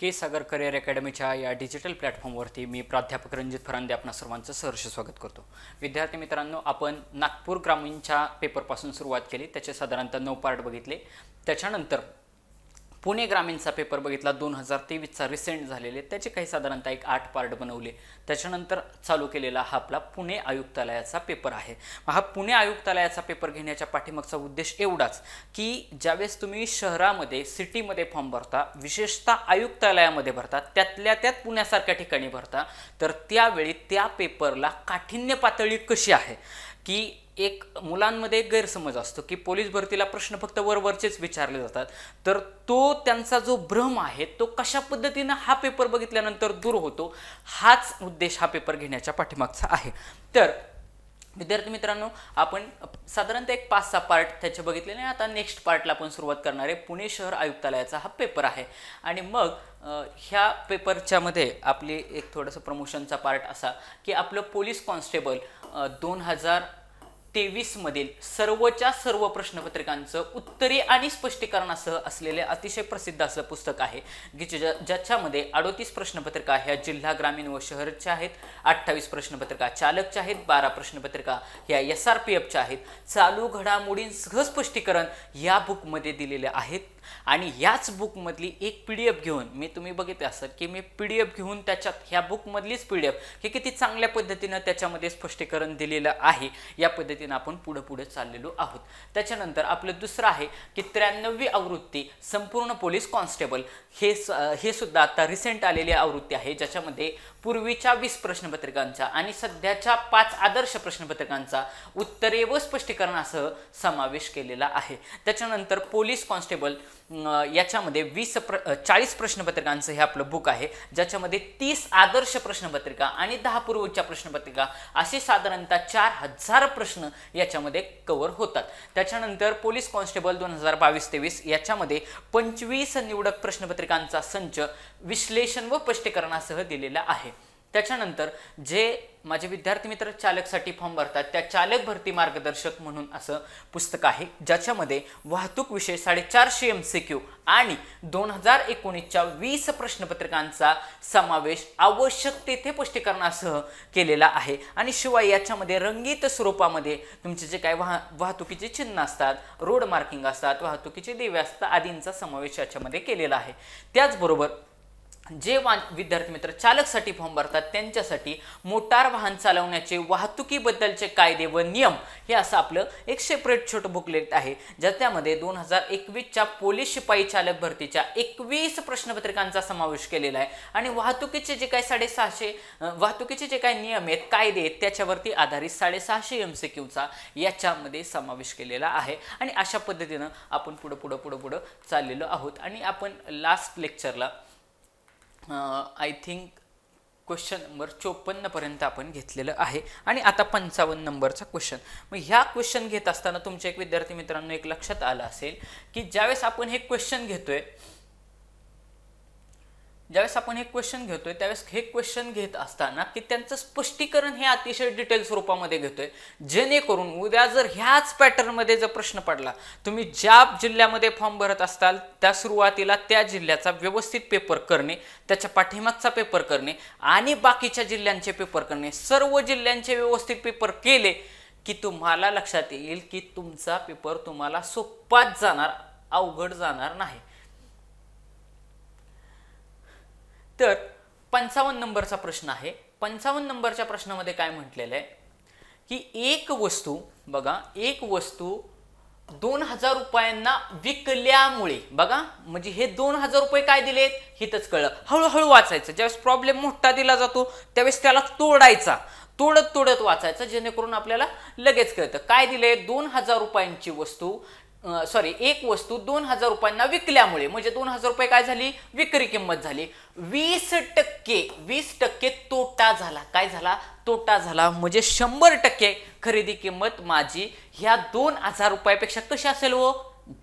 के सागर career अकॅडमीच्या या digital प्लॅटफॉर्मवरती मी प्राध्यापक रणजित फरांदे आपणा सर्वांचं सहर्ष स्वागत करतो। विद्यार्थी मित्रांनो, आपण नागपूर ग्रामीणच्या पेपरपासून सुरुवात केली, त्याचे साधारणतः 9 पार्ट बघितले। त्याच्यानंतर पुणे ग्रामीणचा पेपर बघितला 2023चा रिसेंट झालेले, त्याचे काही साधारणतः 8 पार्ट बनवले। त्याच्यानंतर चालू केलेला हा आपला पुणे आयुक्तालयाचा पेपर आहे। हा पुणे आयुक्तालयाचा पेपर घेण्याच्या पाठीमागचा उद्देश एवढाच की ज्यावेळेस तुम्ही शहरामध्ये सिटीमध्ये फॉर्म भरता, विशेषतः आयुक्तालयामध्ये भरता, त्यातल्या त्यात पुण्यासारख्या ठिकाणी भरता, तर त्यावेळी त्या पेपरला काठिण्य पातळी कशी आहे की एक मुलांमध्ये गैरसमज असतो की पोलीस भरतीला प्रश्न फक्त वरवरचेच विचारले जातात, तर तो त्यांचा जो भ्रम आहे तो कशा पद्धतीने हा पेपर बघितल्यानंतर दूर होतो, हाच उद्देश हा पेपर घेण्याच्या पाठीमागचा आहे। तर विद्यार्थी मित्रांनो, आपण साधारणतः 5-6 पार्ट त्याचे बघितले नाही। आता नेक्स्ट पार्टला आपण सुरुवात करणार आहे। पुणे शहर आयुक्तालयाचा हा पेपर आहे आणि मग ह्या पेपरच्या मध्ये आपली एक थोडंसं प्रमोशनचा पार्ट असा की आपलं पोलीस कॉन्स्टेबल 2023 मधील सर्वच्या सर्व प्रश्नपत्रिकांचं उत्तरे आणि स्पष्टीकरणासह असलेले अतिशय प्रसिद्ध असं पुस्तक आहे की ज्याच्यामध्ये 38 प्रश्नपत्रिका ह्या जिल्हा ग्रामीण व शहरच्या आहेत, 28 प्रश्नपत्रिका चालकच्या आहेत, 12 प्रश्नपत्रिका ह्या SRPFच्या आहेत। चालू घडामोडींसह स्पष्टीकरण या बुकमध्ये दिलेले आहेत आणि याच बुकमधली एक PDF घेऊन मी तुम्ही बघितले असत की मी PDF घेऊन त्याच्यात ह्या बुकमधलीच PDF हे किती चांगल्या पद्धतीने त्याच्यामध्ये स्पष्टीकरण दिलेलं आहे, या पद्धतीने आपण पुढे चाललेलो आहोत। त्याच्यानंतर आपलं दुसरं आहे की 93वी आवृत्ती संपूर्ण पोलीस कॉन्स्टेबल हे सुद्धा आता रिसेंट आलेली आवृत्ती आहे, ज्याच्यामध्ये पूर्वीच्या 20 प्रश्नपत्रिकांचा आणि सध्याच्या 5 आदर्श प्रश्नपत्रिकांचा उत्तरे व स्पष्टीकरणासह समावेश केलेला आहे। त्याच्यानंतर पोलीस कॉन्स्टेबल याच्यामध्ये 40 प्रश्नपत्रिकांचं हे आपलं बुक आहे, ज्याच्यामध्ये 30 आदर्श प्रश्नपत्रिका आणि 10 पूर्वीच्या प्रश्नपत्रिका असे साधारणतः 4000 प्रश्न याच्यामध्ये कव्हर होतात। त्याच्यानंतर पोलीस कॉन्स्टेबल 2022-23 याच्यामध्ये 25 निवडक प्रश्नपत्रिकांचा संच विश्लेषण व स्पष्टीकरणासह दिलेला आहे। त्याच्यानंतर जे माझे विद्यार्थी मित्र चालकसाठी फॉर्म भरतात त्या चालक भरती मार्गदर्शक म्हणून असं पुस्तक आहे, ज्याच्यामध्ये वाहतूक विषय 450 MCQ आणि 2019च्या 20 प्रश्नपत्रिकांचा समावेश आवश्यक तेथे स्पष्टीकरणासह केलेला आहे। आणि शिवाय याच्यामध्ये रंगीत स्वरूपामध्ये तुमचे जे काही वाहतुकीचे चिन्ह असतात, रोड मार्किंग असतात, वाहतुकीचे दिवे असतात आदींचा समावेश याच्यामध्ये केलेला आहे। त्याचबरोबर जे विद्यार्थी मित्र चालकसाठी फॉर्म भरतात त्यांच्यासाठी मोटार वाहन चालवण्याचे वाहतुकीबद्दलचे कायदे व नियम हे असं आपलं एक सेपरेट छोटं बुकलेट आहे, ज्याच्यामध्ये 2021च्या पोलीस शिपाई चालक भरतीच्या 21 प्रश्नपत्रिकांचा समावेश केलेला आहे आणि वाहतुकीचे जे काही 650 वाहतुकीचे जे काही नियम आहेत, कायदे आहेत, त्याच्यावरती आधारित 650 MCQचा याच्यामध्ये समावेश केलेला आहे। आणि अशा पद्धतीनं आपण पुढे चाललेलो आहोत आणि आपण लास्ट लेक्चरला आय थिंक क्वेश्चन नंबर 54 पर्यंत आपण घेतलेलं आहे आणि आता 55 नंबरचा क्वेश्चन। मग ह्या क्वेश्चन घेत असताना तुमच्या एक विद्यार्थी मित्रांनो एक लक्षात आलं असेल की ज्यावेळेस आपण हे क्वेश्चन घेतोय त्यावेळेस हे क्वेश्चन घेत असताना की त्यांचं स्पष्टीकरण हे अतिशय डिटेल स्वरूपामध्ये घेतोय, जेणेकरून उद्या जर ह्याच पॅटर्नमध्ये जर प्रश्न पडला, तुम्ही ज्या जिल्ह्यामध्ये फॉर्म भरत असताल त्या सुरुवातीला त्या जिल्ह्याचा व्यवस्थित पेपर करणे, त्याच्या पाठीमागचा पेपर करणे आणि बाकीच्या जिल्ह्यांचे पेपर करणे, सर्व जिल्ह्यांचे व्यवस्थित पेपर केले की तुम्हाला लक्षात येईल की तुमचा पेपर तुम्हाला सोपाच जाणार, अवघड जाणार नाही। तर 55 नंबरचा प्रश्न आहे। 55 नंबरच्या प्रश्नामध्ये काय म्हटलेलं आहे की एक वस्तू 2000 रुपयांना विकल्यामुळे, बघा म्हणजे हे 2000 रुपये काय दिलेत हितच कळलं, हळूहळू वाचायचं। ज्यावेळेस प्रॉब्लेम मोठा दिला जातो त्यावेळेस त्याला तोडत वाचायचं, जेणेकरून आपल्याला लगेच कळतं काय दिले। 2000 रुपयांची वस्तू एक वस्तू 2000 रुपयांना विकल्यामुळे म्हणजे 2000 रुपये काय झाली, विक्री किंमत झाली, 20% तोटा झाला। काय झाला, तोटा झाला, म्हणजे 100% खरेदी किंमत माझी ह्या 2000 रुपयापेक्षा कशी असेल हो,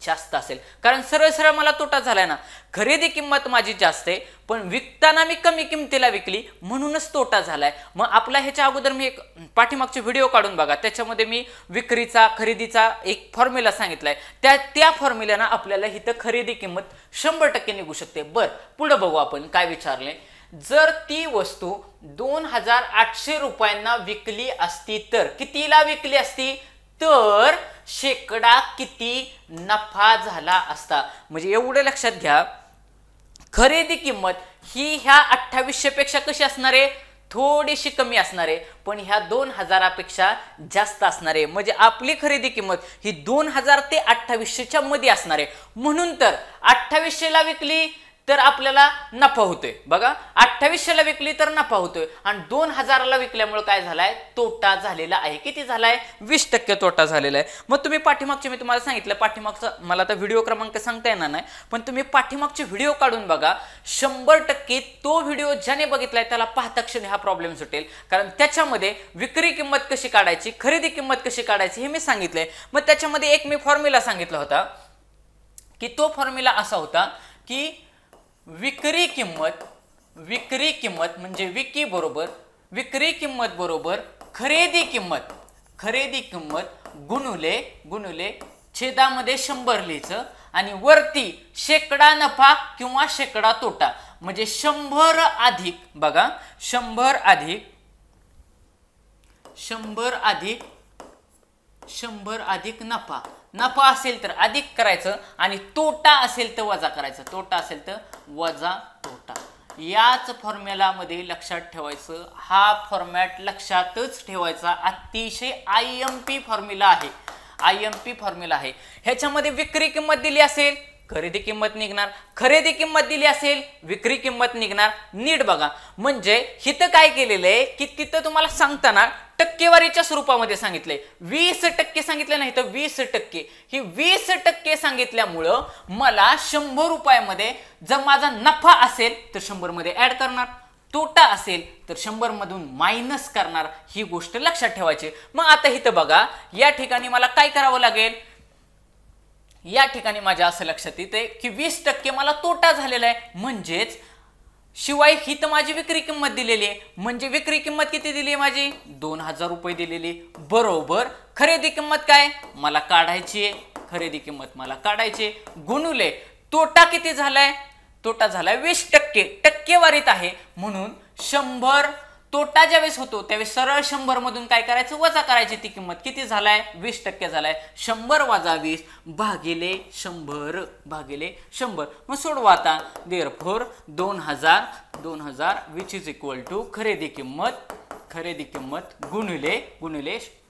जास्त असेल, कारण सरळ सरळ मला तोटा झालाय ना, खरेदी किंमत माझी जास्त आहे पण विकताना मी कमी किमतीला विकली म्हणूनच तोटा झालाय. मग आपला ह्याच्या अगोदर मी एक पाठीमागचे व्हिडिओ काढून बघा, त्याच्यामध्ये मी विक्रीचा खरेदीचा एक फॉर्म्युला सांगितलाय, त्या फॉर्म्युल्यानं आपल्याला इथं खरेदी किंमत 100% निघू शकते. बर, पुढे बघू आपण काय विचारले. जर ती वस्तू 2800 रुपयांना विकली असती तर कितीला विकली असती, तर शेकडा किती नफा झाला असता. म्हणजे एवढं लक्षात घ्या, खरेदी किंमत ही ह्या 2800 पेक्षा कशी असणार आहे, थोडीशी कमी असणार आहे, पण ह्या 2000 पेक्षा जास्त असणार आहे. म्हणजे आपली खरेदी किंमत ही 2000 ते 2800च्या मध्ये असणार आहे. म्हणून तर 2800ला विकली तर आपल्याला नफा होतोय. बघा, 2800ला विकली तर नफा होतोय आणि 2000ला विकल्यामुळे काय झालाय, तोटा झालेला आहे. किती झालाय, 20% तोटा झालेला आहे. मग तुम्ही पाठीमागचे, मी तुम्हाला सांगितलं पाठीमागचा, मला आता व्हिडिओ क्रमांक सांगता येणार नाही, पण तुम्ही पाठीमागचे व्हिडिओ काढून बघा. 100% तो व्हिडिओ ज्याने बघितलाय त्याला पाहता क्षणी हा प्रॉब्लेम सुटेल, कारण त्याच्यामध्ये विक्री किंमत कशी काढायची, खरेदी किंमत कशी काढायची हे मी सांगितलंय. मग त्याच्यामध्ये एक मी फॉर्म्युला सांगितला होता की तो फॉर्म्युला असा होता की विक्री किंमत म्हणजे विक्री किंमत बरोबर खरेदी किंमत गुणुले छेदामध्ये 100 लिहायचं आणि वरती शेकडा नफा किंवा शेकडा तोटा. म्हणजे 100 अधिक, बघा 100 अधिक नफा असेल तर अधिक करायचं आणि तोटा असेल तर वजा करायचं, तोटा. याच फॉर्म्युलामध्ये लक्षात ठेवायचं, हा फॉर्मॅट लक्षातच ठेवायचा. अतिशय आयएमपी फॉर्म्युला आहे. ह्याच्यामध्ये विक्री किंमत दिली असेल, खरेदी किंमत निघणार, खरेदी किंमत दिली असेल, विक्री किंमत निघणार. नीट बघा, म्हणजे इथं काय केलेलं आहे की तिथं तुम्हाला सांगताना टक्केवारीच्या स्वरूपामध्ये सांगितलंय. 20% सांगितलं नाही तर 20%. ही 20% सांगितल्यामुळं मला 100 रुपयामध्ये जर माझा नफा असेल तर 100 मध्ये ऍड करणार, तोटा असेल तर 100 मधून मायनस करणार. ही गोष्ट लक्षात ठेवायची. मग आता इथं बघा, या ठिकाणी मला काय करावं लागेल, या ठिकाणी माझ्या असं लक्षात येते की 20% मला तोटा झालेला आहे. म्हणजेच शिवाय ही तर माझी विक्री किंमत दिलेली आहे, म्हणजे विक्री किंमत किती दिली आहे माझी, 2000 रुपये दिलेली. बरोबर खरेदी किंमत काय मला काढायची आहे, गुणुले तोटा किती झालाय, तोटा झालाय 20%, टक्केवारीत आहे म्हणून 100. तोटा ज्यावेळेस होतो त्यावेळेस सरळ 100 मधून काय करायचं, वजा करायची. ती किंमत किती झालाय, 20% झालाय. 100 वजा 20 भागिले 100. मग सोडवा आता. Therefore 2000 which is equal to खरेदी किंमत गुणिले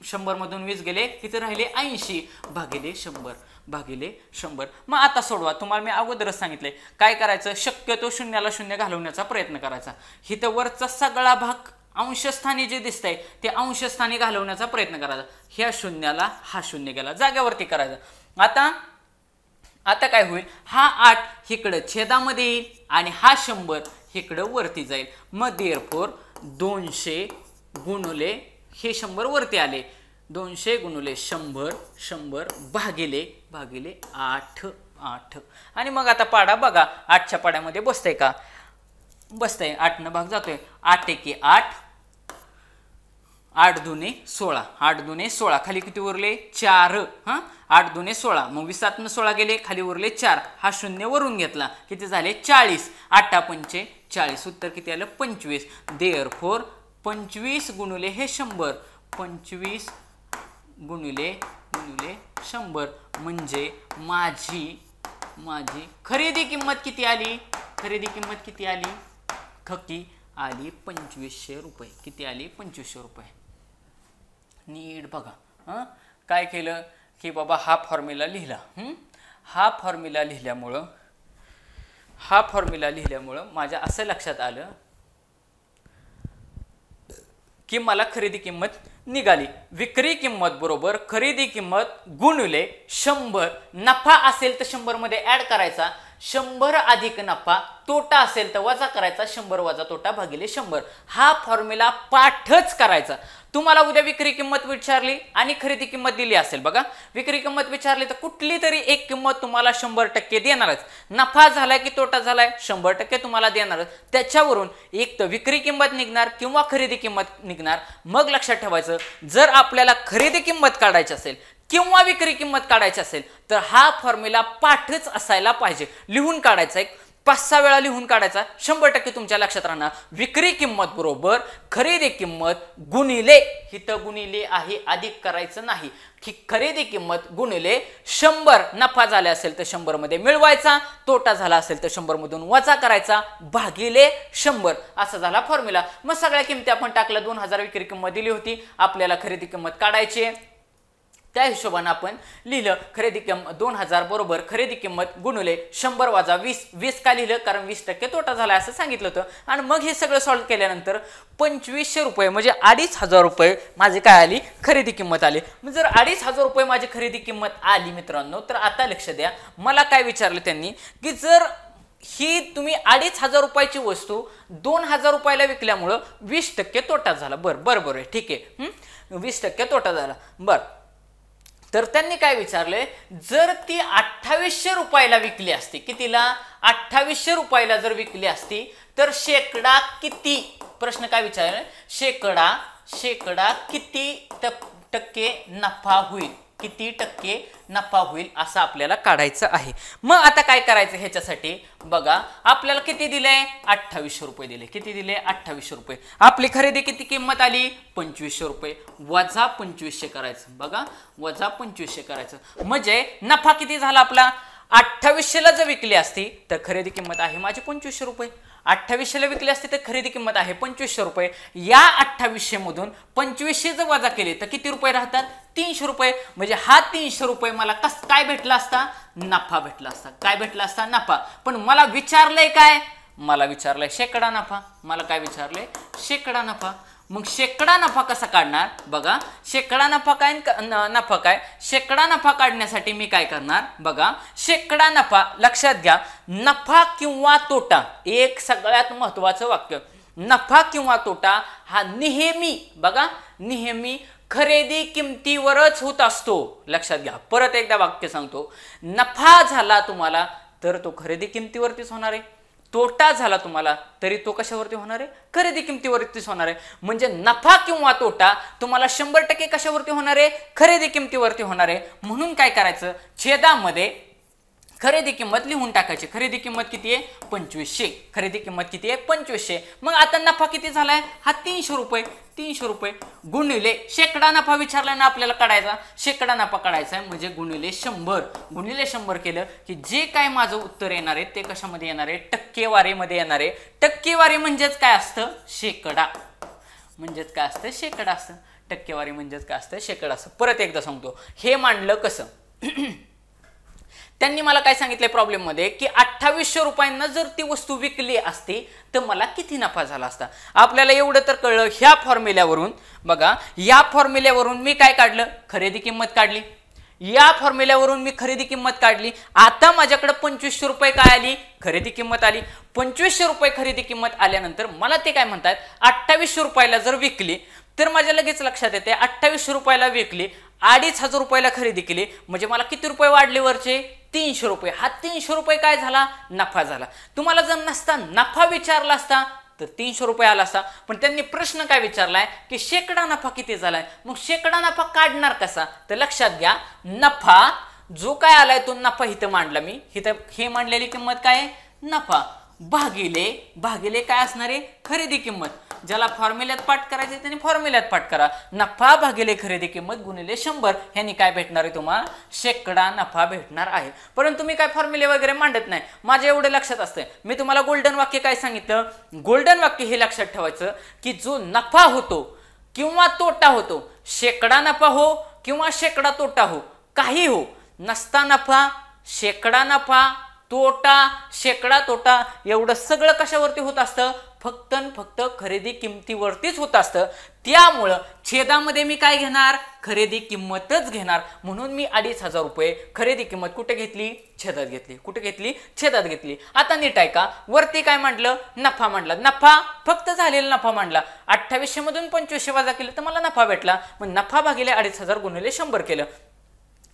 100 मधून 20 गेले, किती राहिले 80 भागिले 100. मग आता सोडवा. तुम्हाला मी अगोदरच सांगितले काय करायचं, शक्यतो शून्याला शून्य घालवण्याचा प्रयत्न करायचा. इथं वरचा सगळा भाग अंशस्थानी जे दिसतंय ते अंशस्थानी घालवण्याचा प्रयत्न करायचा. ह्या शून्याला हा शून्य गेला, जागेवरती करायचं. आता काय होईल, हा 8 इकडं छेदामध्ये येईल आणि हा 100 इकडं वरती जाईल. मग देअरफॉर 200 गुणुले हे 100 वरती आले, 200 गुणुले 100 भागिले 8. आणि मग आता पाडा बघा, 8च्या पाड्यामध्ये बसतंय का, बसतंय. 8 न भाग जातोय, 8 एके 8, 8 दुने 16, 8 दुने 16, खाली किती उरले 4. 8 दुने 16, मग 20 न 16 गेले, खाली उरले 4. हा शून्य वरून घेतला, किती झाले 40. 8 पंचे 40, उत्तर किती आलं 25. देअरफॉर 25 गुणुले हे 100, 25 गुणिले 100 म्हणजे माझी खरेदी किंमत किती आली, खकी आली 2500 रुपये. किती आली 2500 रुपये. नीट बघा, काय केलं की बाबा हा फॉर्म्युला लिहिला. हा फॉर्म्युला लिहिल्यामुळं माझ्या असं लक्षात आलं की मला खरेदी किंमत निघाली. विक्री किंमत बरोबर खरेदी किंमत गुणिले 100. नफा असेल तर 100 मध्ये ऍड करायचा, 100 अधिक नफा, तोटा असेल तर वजा करायचा, 100 वजा तोटा भागिले 100. हा फॉर्म्युला पाठच करायचा. तुम्हाला उद्या विक्री किंमत विचारली आणि खरेदी किंमत दिली असेल, बघा विक्री किंमत विचारली तर कुठली तरी एक किंमत तुम्हाला 100% देणारच. नफा झालाय की तोटा झालाय 100% तुम्हाला देणारच. त्याच्यावरून एक तर विक्री किंमत निघणार किंवा खरेदी किंमत निघणार. मग लक्षात ठेवायचं, जर आपल्याला खरेदी किंमत काढायची असेल किंवा विक्री किंमत काढायची असेल तर हा फॉर्म्युला पाठच असायला पाहिजे. लिहून काढायचा, एक 5-6 वेळा लिहून काढायचा. 100% तुमच्या लक्षात राहणार. विक्री किंमत बरोबर खरेदी किंमत गुणिले, इथं गुणिले आहे अधिक करायचं नाही, की खरेदी किंमत गुणिले 100. नफा झाला असेल तर 100 मध्ये मिळवायचा, तोटा झाला असेल तर 100 मधून वजा करायचा भागिले 100. असा झाला फॉर्म्युला. मग सगळ्या किमती आपण टाकल्या. 2000 विक्री किंमत दिली होती, आपल्याला खरेदी किंमत काढायची आहे. त्या हिशोबाने आपण लिहिलं खरेदी किंमत 2000 बरोबर खरेदी किंमत गुणिले 100 वजा 20. 20 का लिहिलं? कारण 20% तोटा झाला असं सांगितलं होतं. आणि मग हे सगळं सॉल्व्ह केल्यानंतर 2500 रुपये म्हणजे 2500 रुपये माझी काय आली? खरेदी किंमत आली. मग जर 2500 रुपये माझी खरेदी किंमत आली मित्रांनो, तर आता लक्ष द्या, मला काय विचारलं त्यांनी की जर ही तुम्ही 2500 रुपयाची वस्तू 2000 रुपयाला विकल्यामुळं 20% तोटा झाला. बरोबर आहे, ठीक आहे, 20% तोटा झाला. बरं, तर त्यांनी काय विचारले, जर ती 2800 रुपयाला विकली असती, कितीला? 2800 रुपयाला जर विकली असती तर शेकडा किती? प्रश्न काय विचारले? शेकडा किती टक्के नफा होईल, किती टक्के नफा होईल असं आपल्याला काढायचं आहे. मग आता काय करायचं ह्याच्यासाठी? बघा आपल्याला किती दिले? 2800 रुपये दिले. किती दिले? 2800 रुपये. आपली खरेदी किती किंमत आली? 2500 रुपये. वजा 2500 करायचं. बघा वजा 2500 करायचं म्हणजे नफा किती झाला आपला? 2800ला जर विकली असती तर खरेदी किंमत आहे माझी 2500 रुपये. 2800ला विकली असती तर खरेदी किंमत आहे 2500 रुपये. या 2800 मधून 2500 जर वजा केले तर किती रुपये राहतात? 300 रुपये. म्हणजे हा 300 रुपये मला काय भेटला असता? नफा भेटला असता. काय भेटला असता? नफा. पण मला विचारलंय काय? मला विचारलंय शेकडा नफा. मला काय विचारलंय? शेकडा नफा. मग शेकडा नफा कसा काढणार? बघा शेकडा नफा काय नफा काय? शेकडा नफा काढण्यासाठी मी काय करणार? बघा शेकडा नफा, लक्षात घ्या, नफा किंवा तोटा, एक सगळ्यात महत्वाचं वाक्य, नफा किंवा तोटा हा नेहमी, बघा नेहमी खरेदी किमतीवरच होत असतो. लक्षात घ्या, परत एकदा वाक्य सांगतो, नफा झाला तुम्हाला तर तो खरेदी किमतीवरतीच होणार आहे. तोटा झाला तुम्हाला तरी तो कशावरती होणार आहे? खरेदी किमतीवरतीच होणार आहे. म्हणजे नफा किंवा तोटा तुम्हाला 100% कशावरती होणार आहे? खरेदी किमतीवरती होणार आहे. म्हणून काय करायचं? छेदामध्ये खरेदी किंमत लिहून टाकायची. खरेदी किंमत किती आहे? 2500. खरेदी किंमत किती आहे? 2500. मग आता नफा किती झालाय? हा 300 रुपये. 300 रुपये गुणिले शेकडा नफा विचारला ना आपल्याला काढायचा, शेकडा नफा काढायचा आहे म्हणजे गुणिले 100. गुणिले 100 केलं की जे काय माझं उत्तर येणार आहे ते कशामध्ये येणार आहे? टक्केवारीमध्ये येणार आहे. टक्केवारी म्हणजेच काय असतं? शेकडा. म्हणजेच काय असतं? शेकडा असतं. टक्केवारी म्हणजेच काय असतं? शेकडा असतं. परत एकदा सांगतो, हे मांडलं कसं? त्यांनी मला काय सांगितलंय प्रॉब्लेम मध्ये की 2800 रुपयांना जर ती वस्तू विकली असती तर मला किती नफा झाला असता. आपल्याला एवढं तर कळलं ह्या फॉर्म्युल्यावरून. बघा या फॉर्म्युल्यावरून मी काय काढलं? खरेदी किंमत काढली. या फॉर्म्युल्यावरून मी खरेदी किंमत काढली. आता माझ्याकडे 2500 रुपये काय आली? खरेदी किंमत आली. 2500 रुपये खरेदी किंमत आल्यानंतर मला ते काय म्हणतात? 2800 रुपयाला जर विकली तर माझ्या लगेच लक्षात येते 2800 रुपयाला विकली, 2500 रुपयाला खरेदी केली म्हणजे मला किती रुपये वाढले वरचे? 300 रुपये. हा 300 रुपये काय झाला? नफा झाला. तुम्हाला जर नसता नफा विचारला असता तर 300 रुपये आला असता. पण त्यांनी प्रश्न काय विचारलाय की शेकडा नफा किती झालाय. मग शेकडा नफा काढणार कसा? तर लक्षात घ्या, नफा जो काय आलाय तो नफा इथं मांडला मी. इथं हे मांडलेली किंमत काय आहे? नफा भागिले काय असणार आहे? खरेदी किंमत. ज्याला फॉर्म्युल्यात पाठ करायचे त्यांनी फॉर्म्युल्यात पाठ करा. नफा भागिले खरेदी किंमत गुणिले 100. ह्यानी काय भेटणार आहे तुम्हाला? शेकडा नफा भेटणार आहे. परंतु मी काय फॉर्म्युले वगैरे मांडत नाही. माझ्या एवढं लक्षात असतंय. मी तुम्हाला गोल्डन वाक्य काय सांगितलं? गोल्डन वाक्य हे लक्षात ठेवायचं की जो नफा होतो किंवा तोटा होतो, शेकडा नफा हो किंवा शेकडा तोटा हो, काही हो, नसता नफा, शेकडा नफा, तोटा, शेकडा तोटा, एवढं सगळं कशावरती होत असतं? फक्त आणि फक्त खरेदी किमतीवरतीच होत असतं, त्यामुळं छेदामध्ये मी काय घेणार, खरेदी किंमतच घेणार. म्हणून मी 2,500 रुपये खरेदी किंमत कुठे घेतली, छेदात घेतली. कुठे घेतली, छेदात घेतली. आता नीट आहे का, वरती काय म्हटलं, नफा म्हटला, नफा फक्त झालेला नफा म्हटला. 2800 मधून 2500 वजा केलं तर मला नफा भेटला. मग नफा भागिले 2,500 गुणिले 100 केलं.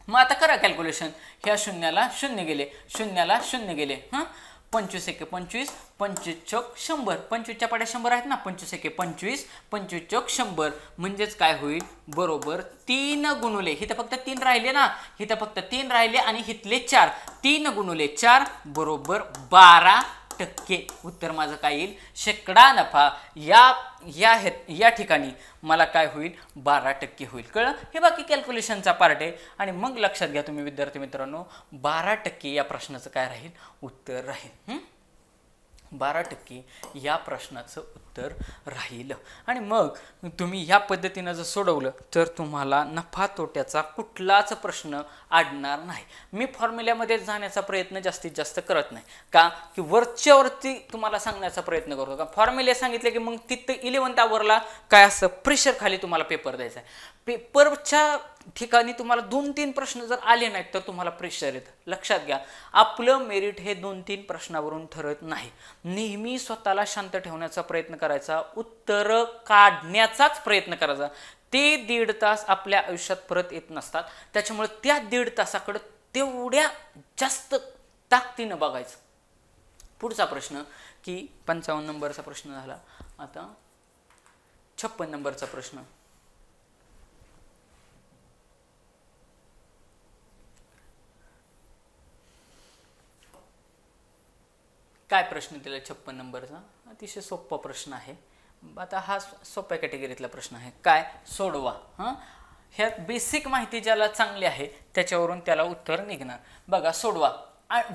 मग आता करा कॅल्क्युलेशन. ह्या शून्याला शून्य गेले, शून्याला शून्य गेले. 25 एके 25, 25 चौक 100. 25च्या पाड्या 100 आहेत ना. 25 एके 25, 25 चौक 100. म्हणजेच काय होईल, बरोबर 3 गुणुले, इथं फक्त 3 राहिले ना, इथं फक्त 3 राहिले आणि इथले 4. 3 गुणुले 4 बरोबर 12%. उत्तर माझं काय येईल, शेकडा नफा या ठिकाणी मला काय होईल, 12% होईल. कळलं. हे बाकी कॅल्क्युलेशनचा पार्ट आहे. आणि मग लक्षात घ्या तुम्ही विद्यार्थी मित्रांनो, 12% या प्रश्नाचं काय राहील, उत्तर राहील. 12% या प्रश्नाचं उत्तर राहील. आणि मग तुम्ही ह्या पद्धतीनं जर सोडवलं तर तुम्हाला नफा तोट्याचा कुठलाच प्रश्न अडणार नाही. मी फॉर्म्युल्यामध्ये जाण्याचा प्रयत्न जास्तीत जास्त करत नाही, का की वरच्यावरती तुम्हाला सांगण्याचा प्रयत्न करतो. का फॉर्म्युले सांगितले की मग तिथं 11th आवरला काय असं प्रेशर खाली तुम्हाला पेपर द्यायचा आहे. पेपरच्या ठिकाणी तुम्हाला 2-3 प्रश्न जर आले नाहीत तर तुम्हाला प्रेशर येतं. लक्षात घ्या, आपलं मेरिट हे 2-3 प्रश्नावरून ठरत नाही. नेहमी स्वतःला शांत ठेवण्याचा प्रयत्न करायचा, उत्तर काढण्याचाच प्रयत्न करायचा. ते 1.5 तास आपल्या आयुष्यात परत येत नसतात. त्याच्यामुळे त्या 1.5 तासाकडे तेवढ्या जास्त ताकदीनं बघायचं. पुढचा प्रश्न की 55 नंबरचा प्रश्न झाला. आता 56 नंबरचा प्रश्न. काय प्रश्न दिला 56 नंबरचा, अतिशय सोपा प्रश्न आहे. आता हा सोप्या कॅटेगरीतला प्रश्न आहे. काय, सोडवा. ह्यात बेसिक माहिती ज्याला चांगली आहे त्याच्यावरून त्याला उत्तर निघणार. बघा, सोडवा.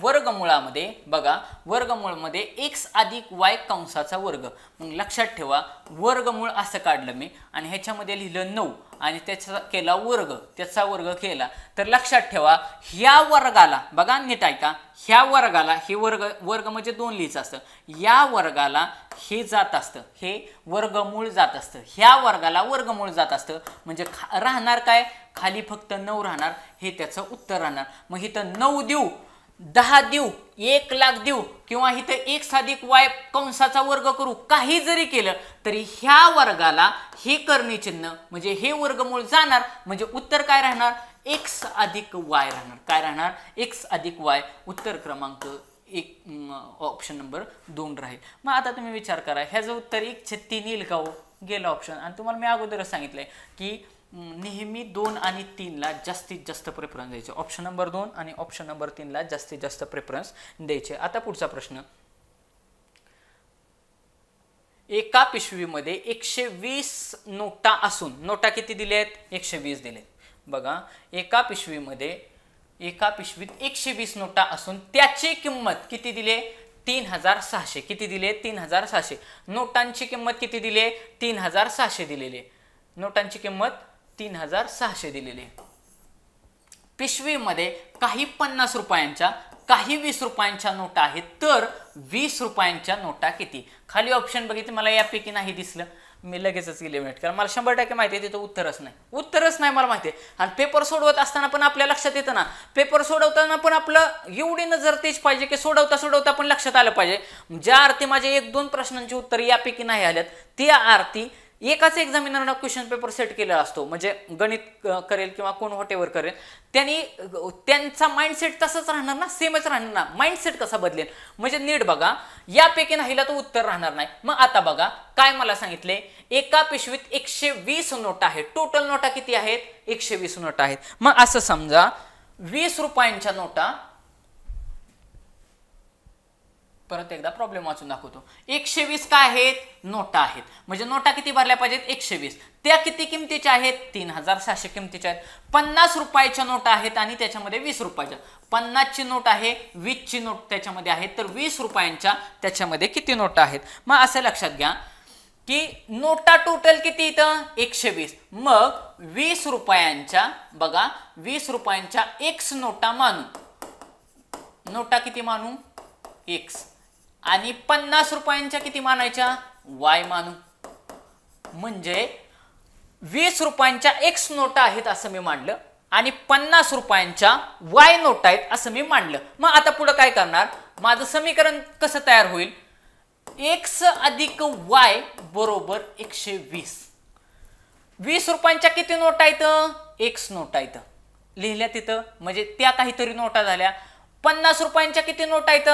वर्गमूळामध्ये बघा, वर्गमूळमध्ये x अधिक y कंसाचा वर्ग. मग लक्षात ठेवा, वर्गमूळ असं काढलं मी आणि ह्याच्यामध्ये लिहिलं 9 आणि त्याचा केला वर्ग, त्याचा वर्ग केला. तर लक्षात ठेवा, ह्या वर्गाला बघा नीट ऐका, ह्या वर्गाला, हे वर्ग म्हणजे 2 लिहायचं असतं, या वर्गाला हे जात असतं, हे वर्गमूळ जात असतं, ह्या वर्गाला वर्गमूळ जात असतं. म्हणजे राहणार काय, खाली फक्त 9 राहणार. हे त्याचं उत्तर राहणार. मग इथं 9 देऊ, 10 देऊ, 1 लाख देऊ, किंवा इथं x अधिक y कंसाचा वर्ग करू, काही जरी केलं तरी ह्या वर्गाला हे करणी चिन्ह म्हणजे हे वर्गमूळ जाणार. म्हणजे उत्तर काय राहणार, x अधिक y राहणार. काय राहणार, x अधिक y. उत्तर क्रमांक 1 ऑप्शन नंबर 2 राहील. मग आता तुम्ही विचार करा, ह्याचं उत्तर 1/3 येईल का हो, गेलं ऑप्शन. आणि तुम्हाला मी अगोदरच सांगितलंय की नेहमी 2 आणि 3 ला जास्तीत जास्त प्रेफरन्स द्यायचे. ऑप्शन नंबर 2 आणि ऑप्शन नंबर 3 ला जास्तीत जास्त प्रेफरन्स द्यायचे. आता पुढचा प्रश्न. एका पिशवीमध्ये 120 नोटा असून, नोटा किती दिलेत, 120 दिलेत. बघा, एका पिशवीत 120 नोटा असून त्याची किंमत किती दिले, 3600. किती दिले, 3600. नोटांची किंमत किती दिले, 3600 दिलेले. नोटांची किंमत 3600 दिलेली. पिशवीमध्ये काही 50 रुपयांच्या, काही 20 रुपयांच्या नोटा आहेत. तर 20 रुपयांच्या नोटा किती. खाली ऑप्शन बघितले, मला यापैकी नाही दिसलं, मी लगेचच इलिमिनेट, कारण मला 100% माहिती आहे तिथं उत्तरच नाही मला माहिती आहे. आणि पेपर सोडवत असताना पण आपल्या लक्षात येतं ना, पेपर सोडवताना पण आपलं एवढी नजर तेच पाहिजे की सोडवता पण लक्षात आलं पाहिजे. ज्या अर्थी माझे 1-2 प्रश्नांची उत्तर यापैकी नाही आल्यात, त्या अर्थी एकाच एक्झामिनरनं क्वेश्चन पेपर सेट केलेला असतो. म्हणजे गणित करेल किंवा कोण व्हॉटेवर करेल, त्यांचा माइंडसेट तसंच राहणार ना, सेमच राहणार ना. माइंडसेट कसा बदलेल, म्हणजे नीट बघा, यापैकी नाहीला तो उत्तर राहणार नाही. मग आता बघा काय मला सांगितले, एका पिशवीत 120 नोटा आहेत. टोटल नोटा किती आहेत, 120 नोटा आहेत. मग असं समजा 20 रुपयांच्या नोटा, परत एकदा प्रॉब्लेम वाचून दाखवतो. 120 काय आहेत, नोटा आहेत. म्हणजे नोटा किती भरल्या पाहिजेत, 120. त्या किती किमतीच्या आहेत, 3600 किमतीच्या आहेत. 50 रुपयाच्या नोटा आहेत आणि त्याच्यामध्ये 20 रुपयाच्या. 50 ची नोट आहे, 20 ची नोट त्याच्यामध्ये आहेत. तर 20 रुपयांच्या त्याच्यामध्ये किती नोटा आहेत. मग असं लक्षात घ्या की नोटा टोटल किती इथं, 120. मग 20 रुपयांच्या, बघा 20 रुपयांच्या x नोटा मानू. नोटा किती मानू, x. आणि 50 रुपयांच्या किती मानायच्या वाय मानू, म्हणजे 20 रुपयांच्या एक्स नोटा आहेत असं मी मांडलं आणि 50 रुपयांच्या वाय नोटा आहेत असं मी मांडलं. मग आता पुढे काय करणार, माझं समीकरण कसं तयार होईल, एक्स अधिक वाय बरोबर 120. 20 रुपयांच्या किती नोटा आहेत एक्स नोटा आहेत लिहिल्या तिथं, म्हणजे त्या काहीतरी नोटा झाल्या. 50 रुपयांच्या किती नोटा आहेत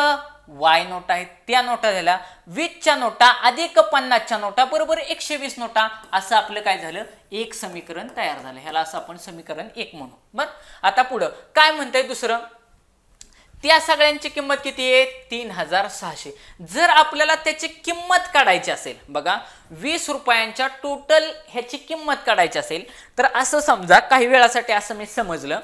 वाय नोटा आहेत, त्या नोटा झाल्या. 20च्या नोटा अधिक 50च्या नोटा बरोबर 120 नोटा, असं आपलं काय झालं एक समीकरण तयार झालं. ह्याला असं आपण समीकरण 1 म्हणू. बर, आता पुढं काय म्हणतंय दुसरं, त्या सगळ्यांची किंमत किती आहे 3600. जर आपल्याला त्याची किंमत काढायची असेल, बघा 20 रुपयांच्या टोटल ह्याची किंमत काढायची असेल तर असं समजा, काही वेळासाठी असं मी समजलं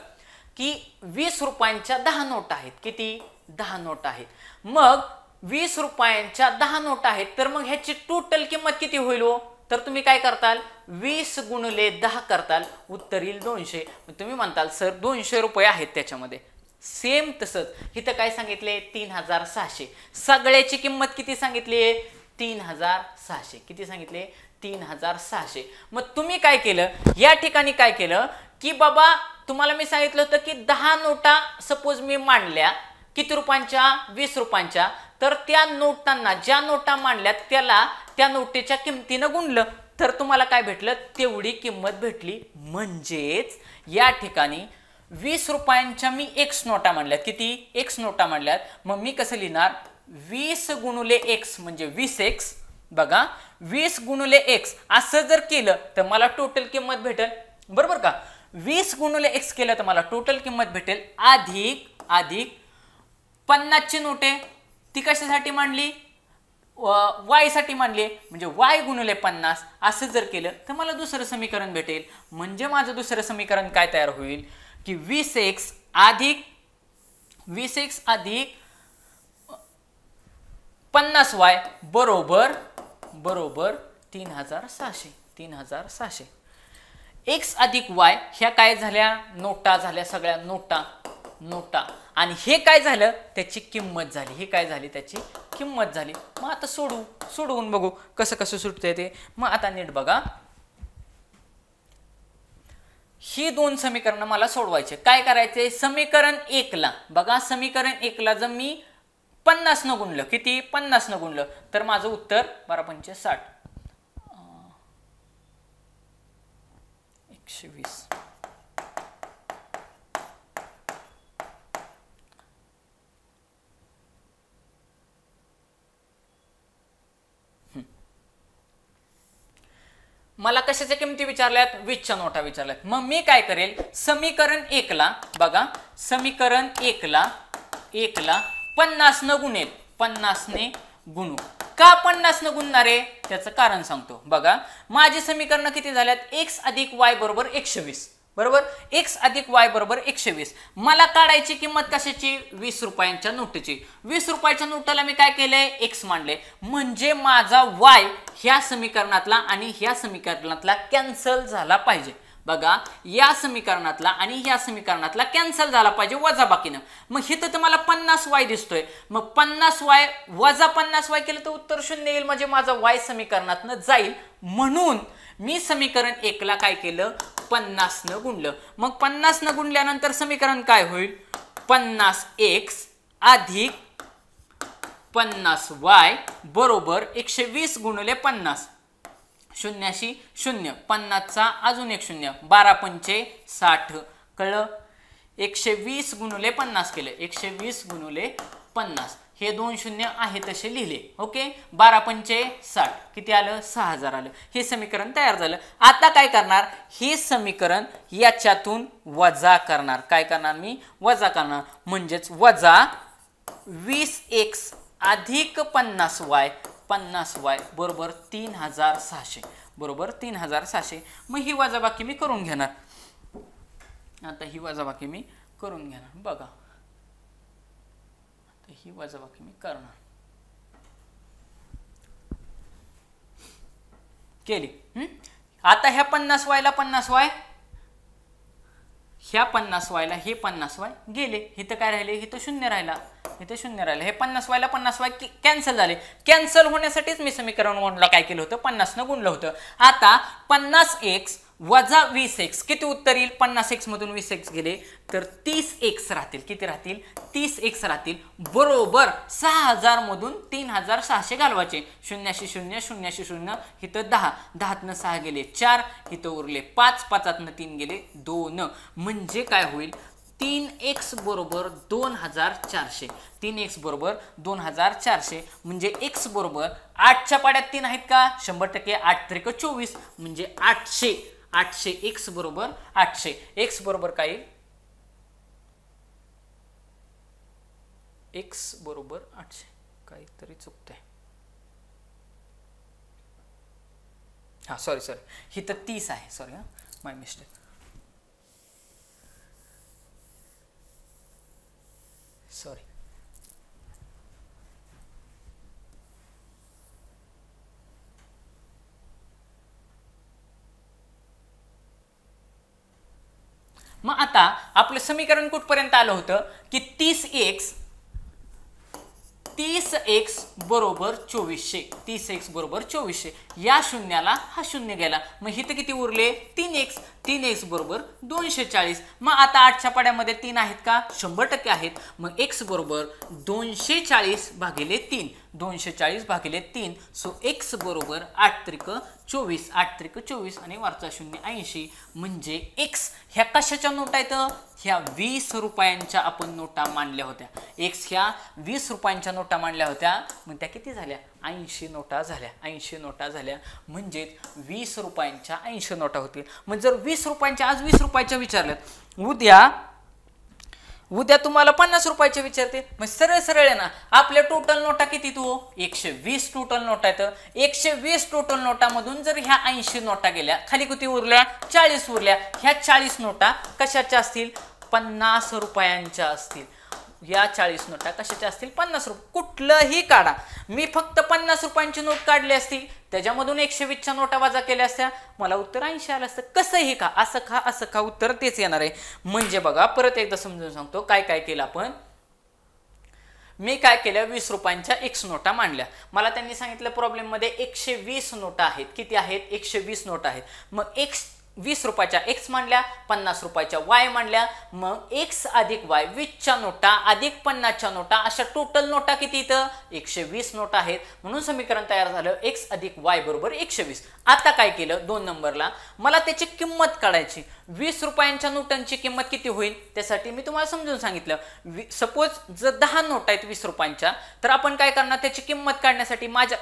की 20 रुपयांच्या 10 नोटा आहेत, किती 10 नोटा आहेत. मग 20 रुपयांच्या 10 नोटा आहेत तर मग ह्याची टोटल किंमत किती होईल हो, तर तुम्ही काय करताल 20 गुणिले 10 करताल, उत्तर येईल 200. तुम्ही म्हणताल सर 200 रुपये आहेत त्याच्यामध्ये. सेम तसंच इथं काय सांगितले 3600. सगळ्याची किंमत किती सांगितली 3600. किती सांगितले 3600. मग तुम्ही काय केलं या ठिकाणी, काय केलं की बाबा तुम्हाला मी सांगितलं होतं की 10 नोटा सपोज मी मांडल्या किती रुपयांच्या 20 रुपयांच्या, तर त्या नोटांना ज्या नोटा मांडल्यात त्याला त्या नोटेच्या किमतीनं गुणलं तर तुम्हाला काय भेटलं तेवढी किंमत भेटली. म्हणजेच या ठिकाणी 20 रुपयांच्या मी एक्स नोटा मांडल्यात, किती एक्स नोटा मांडल्यात. मग मी कसं लिहिणार 20 गुणिले एक्स म्हणजे 20x. बघा 20 गुणिले एक्स असं जर केलं तर मला टोटल किंमत भेटेल, बरोबर का. 20 गुणिले एक्स केलं तर मला टोटल किंमत भेटेल, अधिक 50ची नोटे ती कशासाठी मांडली वाय साठी मांडली, म्हणजे वाय गुणिले 50 असं जर केलं तर मला दुसरं समीकरण भेटेल. म्हणजे माझं दुसरं समीकरण काय तयार होईल की 20x अधिक 50y बरोबर 3600. एक्स अधिक वाय ह्या काय झाल्या नोटा झाल्या, सगळ्या नोटा आणि हे काय झालं त्याची किंमत झाली, हे काय झाली त्याची किंमत झाली. मग आता सोडवून बघू कसं सुटतंय ते. मग आता नीट बघा, ही दोन समीकरण मला सोडवायचे. काय करायचे समीकरण 1 ला, बघा समीकरण 1 ला जर मी 50 न गुणलं, किती 50 न गुणलं तर माझं उत्तर 12×5 = 120. मला कशाच्या किमती विचारल्यात 20च्या नोटा विचारल्यात. मग मी काय करेल समीकरण 1 ला, बघा समीकरण 1 ला 50 न गुणेल, 50 ने गुणू. का 50 न गुणणार आहे त्याचं कारण सांगतो. बघा माझी समीकरण किती झाल्यात x अधिक y बरोबर 120, बरोबर x अधिक y बरोबर 120. मला काढायची किंमत कशाची 20 रुपयांच्या नोटेची. 20 रुपयाच्या नोटाला मी काय केलंय x मांडले, म्हणजे माझा y ह्या समीकरणातला आणि ह्या समीकरणातला कॅन्सल झाला पाहिजे. बघा या समीकरणातला आणि ह्या समीकरणातला कॅन्सल झाला पाहिजे वजाबाकीनं. मग इथं तर मला 50y दिसतोय, मग 50y वजा 50y केलं तर उत्तर 0 येईल, म्हणजे माझा y समीकरणातनं जाईल. म्हणून मी समीकरण 1 ला काय केलं 50 न गुणलं. मग 50 न गुणल्यानंतर समीकरण काय होईल 50x अधिक 50y बरोबर 120 गुणिले 50. 0शी 0, 50चा अजून एक 0, 12×5 = 60. कळलं. 120 गुणिले 50 केलं, 120 गुणिले 50. हे 2 शून्य आहे तसे लिहिले. ओके 12×5 = 60. किती आलं 6000 आलं. हे समीकरण तयार झालं. आता काय करणार हे समीकरण याच्यातून वजा करणार. काय करणार मी वजा करणार, म्हणजेच वजा 20x अधिक 50y बरोबर 3600, बरोबर 3600. मग ही वजाबाकी मी करून घेणार. आता ही वजाबाकी मी करून घेणार. बघा आता ही वजाबाकी मी करणार, केली. आता ह्या 50y ला 50y, ह्या 50y ला हे 50y गेले. इथं काय राहिले, इथं 0 राहिला. इथे शून्य राहिलं, हे 50 व्हायला 50 कॅन्सल झाले. कॅन्सल होण्यासाठीच मी समीकरण 1 काय केलं होतं, 50 न गुणलं होतं. आता 50x वजा 20x किती उत्तर येईल, 50x मधून 20x गेले तर 30x राहतील. किती राहतील, 30x राहतील. बरोबर 6000 मधून 3600 घालवायचे. 0 0 0 0 इथं 10, 10तनं 6 गेले 4, इथं उरले 5, 5तनं 3 गेले 2. म्हणजे काय होईल, 3x बरोबर 2400. 3x बरोबर 2400 म्हणजे x बरोबर 8च्या पाड्यात 3 आहेत का, 100%. 8 त्रिक 24 म्हणजे 800. x बरोबर 800. x बरोबर काय येईल, x बरोबर 800. काहीतरी चुकतंय, हा सॉरी ही तर 30 आहे. सॉरी हा, माय मिस्टेक. सॉरी. मग आता आपलं समीकरण कुठपर्यंत आलं होतं की 30x बरोबर 2400. 30x बरोबर 2400. या शून्याला हा शून्य गेला, मग इथं किती उरले, 3x. 3x बरोबर 240. मग आता 8च्या पाड्यामध्ये 3 आहेत का, 100% आहेत. मग x बरोबर 240 भागिले 3. 240 भागिले 3. सो x बरोबर 8 त्रिक 24. 8 त्रिक 24 आणि वरचा 0 80. म्हणजे x ह्या कशाच्या नोटा आहेत, ह्या 20 रुपयांच्या आपण नोटा मांडल्या होत्या. x ह्या 20 रुपयांच्या नोटा मांडल्या होत्या. मग त्या किती झाल्या, 80 नोटा झाल्या. 80 नोटा झाल्या म्हणजे 20 रुपयांच्या 80 नोटा होतील. मग जर 20 रुपयांच्या, आज 20 रुपयाच्या विचारल्यात, उद्या तुम्हाला 50 रुपयाचे विचारते. मग सरळ सरळ आहे ना, आपल्या टोटल नोटा किती, तो 120 टोटल नोटा आहेत. 120 टोटल नोटामधून जर ह्या 80 नोटा गेल्या, खाली किती उरल्या, 40 उरल्या. ह्या 40 नोटा कशाच्या असतील, 50 रुपयांच्या असतील. या 40 नोटा कशाच्या असतील, 50 रुपये. कुठलंही काढा, मी फक्त 50 रुपयांची नोट काढली असती, त्याच्यामधून 120च्या नोटा वजा केल्या असत्या, मला उत्तर 80 आलं असतं. कसंही का, असं का उत्तर तेच येणार आहे. म्हणजे बघा, परत एकदा समजून सांगतो काय काय केलं आपण. मी काय केलं, 20 रुपयांच्या x नोटा मांडल्या. मला त्यांनी सांगितलं प्रॉब्लेम मध्ये 120 नोटा आहेत. किती आहेत, 120 नोटा आहेत. मग 20 रुपयाच्या x मांडल्या, 50 रुपयाच्या y मांडल्या. मग x अधिक y 20च्या नोटा अधिक 50च्या नोटा, अशा टोटल नोटा किती, इथं 120 नोटा आहेत. म्हणून समीकरण तयार झालं, x अधिक y बरोबर 120. आता काय केलं, 2 नंबरला मला त्याची किंमत काढायची. 20 रुपयांच्या नोटांची किंमत किती होईल, त्यासाठी मी तुम्हाला समजून सांगितलं. सपोज जर 10 नोटा आहेत 20 रुपयांच्या, तर आपण काय करणार, त्याची किंमत काढण्यासाठी माझ्या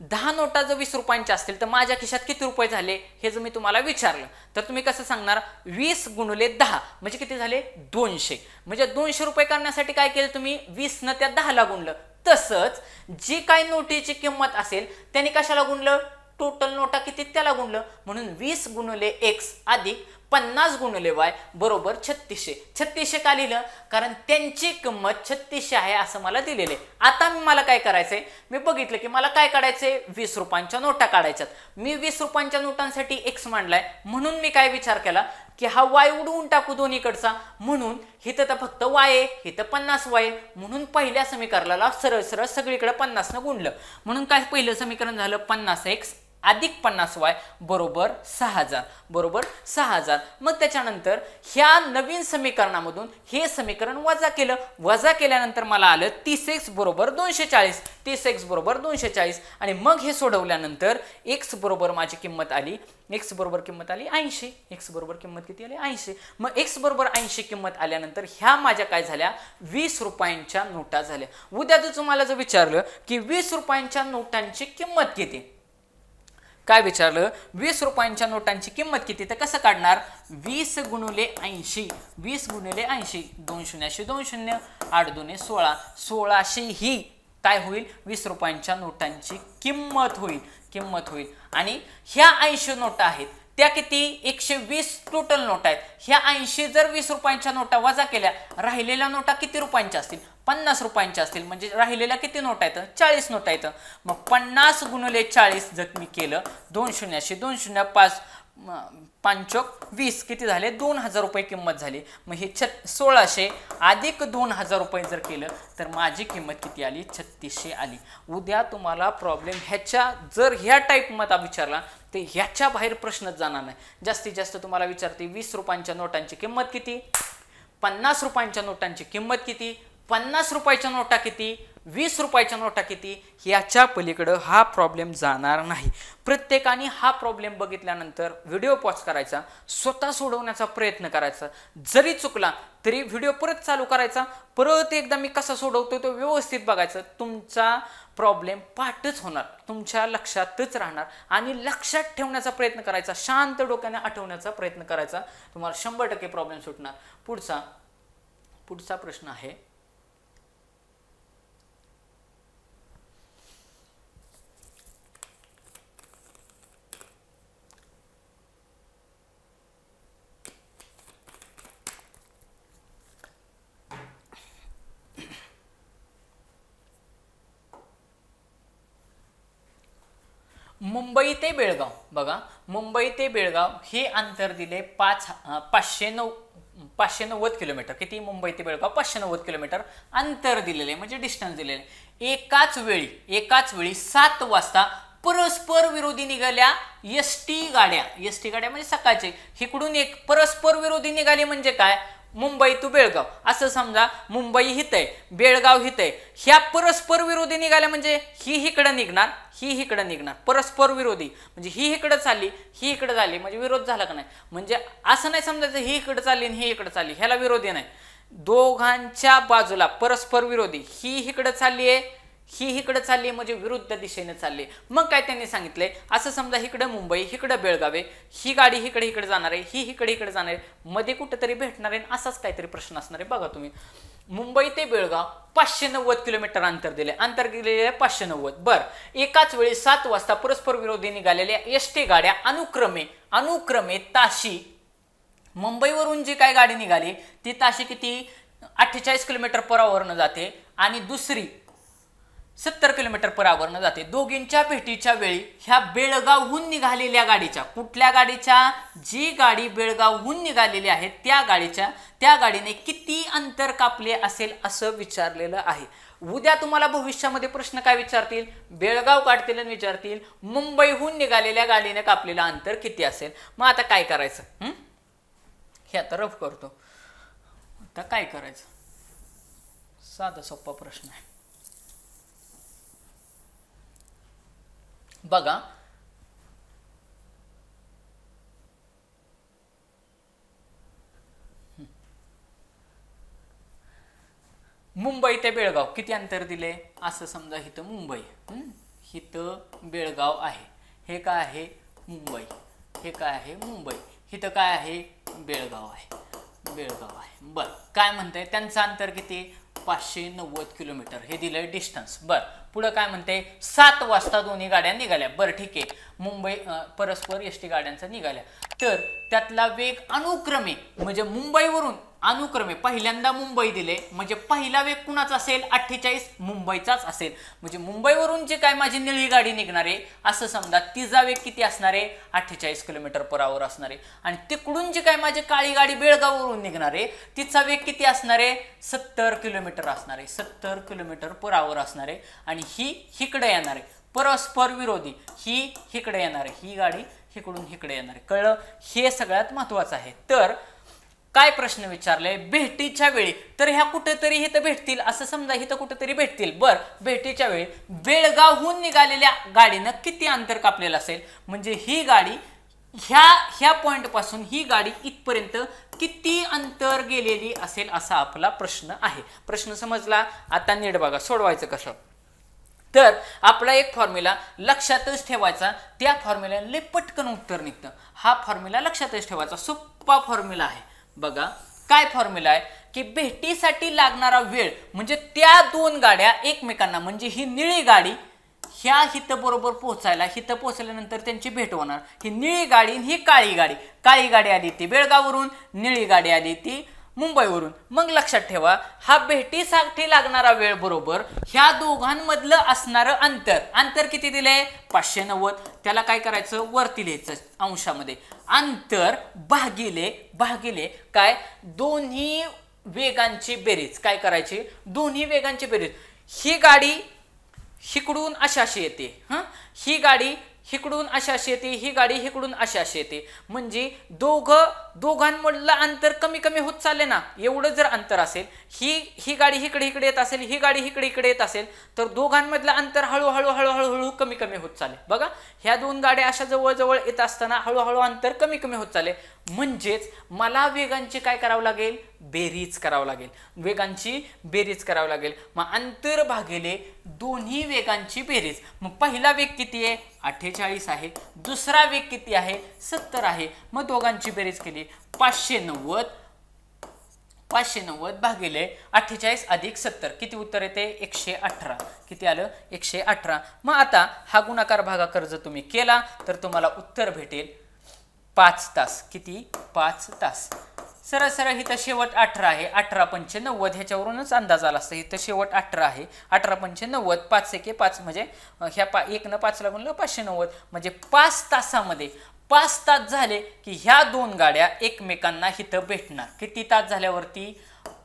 10 नोटा जर 20 रुपयांच्या असतील तर माझ्या खिशात किती रुपये झाले हे जर मी तुम्हाला विचारलं तर तुम्ही कसं सांगणार, 20 गुणिले 10 म्हणजे किती झाले, 200. म्हणजे 200 रुपये करण्यासाठी काय केलं तुम्ही, 20 न त्या 10ला गुणलं. तसंच जी काय नोटीची किंमत असेल त्याने कशाला गुणलं, टोटल नोटा किती त्याला गुणलं. म्हणून 20 गुणिले x अधिक 50 गुणिले y बरोबर 3600. 3600 का लिहिलं, कारण त्यांची किंमत 3600 आहे असं मला दिलेले. आता मला काय करायचंय, मी बघितलं की मला काय काढायचंय, 20 रुपयांच्या नोटा काढायच्यात. मी 20 रुपयांच्या नोटांसाठी x मांडलाय. म्हणून मी काय विचार केला की हा y उडवून टाकू दोन्हीकडचा. म्हणून इथं तर फक्त y आहे, इथं 50 y. म्हणून पहिल्या समीकरणाला सरळ सरळ सगळीकडे 50 न गुणलं. म्हणून काय पहिलं समीकरण झालं, 50x अधिक 50y बरोबर 6000 बरोबर 6000. मग त्याच्यानंतर ह्या नवीन समीकरणामधून हे समीकरण वजा केलं. वजा केल्यानंतर मला आलं 30x बरोबर 240. 30x बरोबर 240. आणि मग हे सोडवल्यानंतर x बरोबर माझी किंमत आली, x बरोबर किंमत आली 80. x बरोबर किंमत किती आली, 80. मग x बरोबर 80 किंमत आल्यानंतर ह्या माझ्या काय झाल्या, 20 रुपयांच्या नोटा झाल्या. उद्या जर तुम्हाला जर विचारलं की 20 रुपयांच्या नोटांची किंमत किती, काय विचारलं, 20 रुपयांच्या नोटांची किंमत किती, तर कसं काढणार, 20 गुणिले 80. 20 गुणिले 80, 2 शून्याशी 2 शून्य, 8 दुने 16. 1600 ही काय होईल, 20 रुपयांच्या नोटांची किंमत होईल. आणि ह्या 80 नोटा आहेत त्या किती, 120 टोटल नोटा आहेत. ह्या 80 जर 20 रुपयांच्या नोटा वजा केल्या, राहिलेल्या नोटा किती रुपयांच्या असतील, 50 रुपयांच्या असतील. म्हणजे राहिलेल्या किती नोटा आहेत, 40 नोटा आहेत. मग 50 गुणिले 40 जर मी केलं, 2 शून्याशी 2 शून्य, 5 520 किती झाले 2000 रुपये किंमत झाली. मग हे 1600 अधिक 2000 रुपये जर केलं तर माझी किंमत किती आली 3600 आली. उद्या तुम्हाला प्रॉब्लेम जर ह्या टाईपमध्ये विचारला तर ह्याच्या बाहेर प्रश्नच जाणार नाही. जास्तीत जास्त तुम्हाला विचारते 20 रुपयांच्या नोटांची किंमत किती, 50 रुपयांच्या नोटांची किंमत किती, 50 रुपयाच्या नोटा किती, 20 रुपयाच्या नोटा किती, याच्या पलीकडे हा प्रॉब्लेम जाणार नाही. प्रत्येकाने हा प्रॉब्लेम बघितल्यानंतर व्हिडिओ पॉज करायचा, स्वतः सोडवण्याचा प्रयत्न करायचा. जरी चुकला तरी व्हिडिओ परत चालू करायचा, परत एकदा मी कसा सोडवतो तो व्यवस्थित बघायचं. तुमचा प्रॉब्लेम पाठच होणार, तुमच्या लक्षातच राहणार आणि लक्षात ठेवण्याचा प्रयत्न करायचा, शांत डोक्याने आठवण्याचा प्रयत्न करायचा. तुम्हाला 100% प्रॉब्लेम सुटणार. पुढचा प्रश्न आहे मुंबई ते बेळगाव. बघा, मुंबई ते बेळगाव हे अंतर दिले 590 किलोमीटर. किती? मुंबई ते बेळगाव 590 किलोमीटर अंतर दिलेले, म्हणजे डिस्टन्स दिलेले. एकाच वेळी 7 वाजता परस्पर विरोधी निघाल्या एसटी गाड्या म्हणजे सकाळचे. इकडून एक परस्पर विरोधी निघाली म्हणजे काय, मुंबई टू बेळगाव असं समजा. मुंबई हित आहे, बेळगाव हित आहे. ह्या परस्पर विरोधी निघाल्या म्हणजे ही इकडं निघणार, ही इकडं निघणार. परस्पर विरोधी म्हणजे ही इकडं चालली, ही इकडं चालली, म्हणजे विरोध झाला का नाही. म्हणजे असं नाही समजायचं ही इकडं चालली आणि ही इकडं चालली, ह्याला विरोधी नाही. दोघांच्या बाजूला परस्पर विरोधी, ही इकडं चालली आहे, ही इकडे चालली म्हणजे विरुद्ध दिशेने चालली. मग काय त्यांनी सांगितलंय, असं समजा इकडे मुंबई, इकडे बेळगाव आहे, ही गाडी इकडे जाणार आहे, ही इकडे जाणार आहे, मध्ये कुठेतरी भेटणार आहे, असाच काहीतरी प्रश्न असणार आहे. बघा तुम्ही, मुंबई ते बेळगाव 590 किलोमीटर अंतर दिले, अंतर दिलेले 590. बरं, एकाच वेळी 7 वाजता परस्पर विरोधी निघालेल्या एसटी गाड्या अनुक्रमे ताशी, मुंबईवरून जी काय गाडी निघाली ती ताशी किती 48 किलोमीटर पर आवरनं जाते आणि दुसरी 70 किलोमीटर पर आवरनं जाते. दोघींच्या भेटीच्या वेळी ह्या बेळगावहून निघालेल्या गाडीच्या, कुठल्या गाडीच्या, जी गाडी बेळगावहून निघालेली आहे त्या गाडीने किती अंतर कापले असेल असं विचारलेलं आहे. उद्या तुम्हाला भविष्यामध्ये प्रश्न काय विचारतील, बेळगाव काढतील आणि विचारतील मुंबईहून निघालेल्या गाडीने कापलेलं अंतर किती असेल. मग आता काय करायचं, हे आता रफ करतो. आता काय करायचं, साधा सोपा प्रश्न आहे. बघा, मुंबई ते बेळगाव किती अंतर दिले, असं समजा इथं मुंबई, इथं बेळगाव आहे, हे काय आहे मुंबई, हे काय आहे मुंबई, इथं काय आहे बेळगाव आहे. बर, काय म्हणताय त्यांचं अंतर किती 590 किलोमीटर हे दिलंय डिस्टन्स. बर, पुढे काय म्हणते 7 वाजता दोन्ही गाड्या निघाल्या. बरं ठीक आहे, मुंबई परस्पर एसटी गाड्यांचा निघाल्या, तर त्यातला वेग अनुक्रमे म्हणजे मुंबईवरून अनुक्रमे पहिल्यांदा मुंबई दिले म्हणजे पहिला वेग कुणाचा असेल 48 मुंबईचाच असेल. म्हणजे मुंबईवरून जे काय माझी निळी गाडी निघणार आहे असं समजा, तिचा वेग किती असणार आहे 48 किलोमीटर पर आवर असणार आहे. आणि तिकडून जी काय माझी काळी गाडी बेळगाववरून निघणार आहे तिचा वेग किती असणार आहे 70 किलोमीटर असणार आहे, 70 किलोमीटर पर आवर असणार आहे. आणि ही इकडे येणार आहे परस्पर विरोधी, ही इकडे येणार आहे, ही गाडी इकडून इकडे येणार आहे. कळलं, हे सगळ्यात महत्वाचं आहे. तर काय प्रश्न विचारले, भेटीच्या वेळी, तर ह्या कुठेतरी इथं भेटतील असं समजा, इथं कुठेतरी भेटतील. बर, भेटीच्या वेळी बेळगावहून निघालेल्या गाडीनं किती अंतर कापलेलं असेल, म्हणजे ही गाडी ह्या पॉइंट पासून ही गाडी इथपर्यंत किती अंतर गेलेली असेल असा आपला प्रश्न आहे. प्रश्न समजला, आता नीट बघा सोडवायचं कसं. तर आपला एक फॉर्म्युला लक्षातच ठेवायचा, त्या फॉर्म्युल्याने लय पटकन उत्तर निघतं. हा फॉर्म्युला लक्षातच ठेवायचा, सोपा फॉर्म्युला आहे. बघा काय फॉर्म्युला आहे की भेटीसाठी लागणारा वेळ म्हणजे त्या दोन गाड्या एकमेकांना, म्हणजे ही निळी गाडी ह्या हिथं बरोबर पोहोचायला, हिथं पोहोचल्यानंतर त्यांची भेट होणार. ही निळी गाडी ही काळी गाडी आली ती बेळगाववरून, निळी गाडी आली ती मुंबईवरून. मग लक्षात ठेवा, हा भेटीसाठी लागणारा वेळ बरोबर ह्या दोघांमधलं असणारं अंतर किती दिलंय? 590. त्याला काय करायचं? वरती लिहायचं अंशामध्ये. अंतर भागिले काय? दोन्ही वेगांची बेरीज. काय करायची? दोन्ही वेगांची बेरीज. ही गाडी हिकडून अशी येते, ही गाडी हिकडून अशी येते, ही गाडी हिकडून अशी येते. म्हणजे दोघांमधलं अंतर कमी कमी होत चालले ना. एवढं जर अंतर असेल, ही गाडी इकडे येत असेल, ही गाडी इकडे येत असेल, तर दोघांमधलं अंतर हळूहळू कमी कमी होत चालेल. बघा, ह्या दोन गाड्या अशा जवळ येत असताना हळूहळू अंतर कमी कमी होत चालेल. म्हणजेच मला वेगांची काय करावं लागेल? बेरीज करावं लागेल. वेगांची बेरीज करावं लागेल. मग अंतर भागिले दोन्ही वेगांची बेरीज. मग पहिला वेग किती आहे? 48 आहे. दुसरा वेग किती आहे? 70 आहे. मग दोघांची बेरीज केली. 590 भागिले 48 अधिक 70 किती उत्तर येते? 118. किती आलं? 118. मग आता हा गुणाकार भागाकार जर तुम्ही केला तर तुम्हाला उत्तर भेटेल 5 तास. किती? 5 तास. सरळ इथं शेवट 18 आहे. 18 पंचे 90 ह्याच्यावरूनच अंदाज आला असता. इथं शेवट 18 आहे. 18 पंचे 90, 5 एके 5 म्हणजे ह्या 1 न 5 ला गुणलं 590. म्हणजे 5 तासामध्ये 5 तास झाले की ह्या दोन गाड्या एकमेकांना इथं भेटणार. किती तास झाल्यावरती?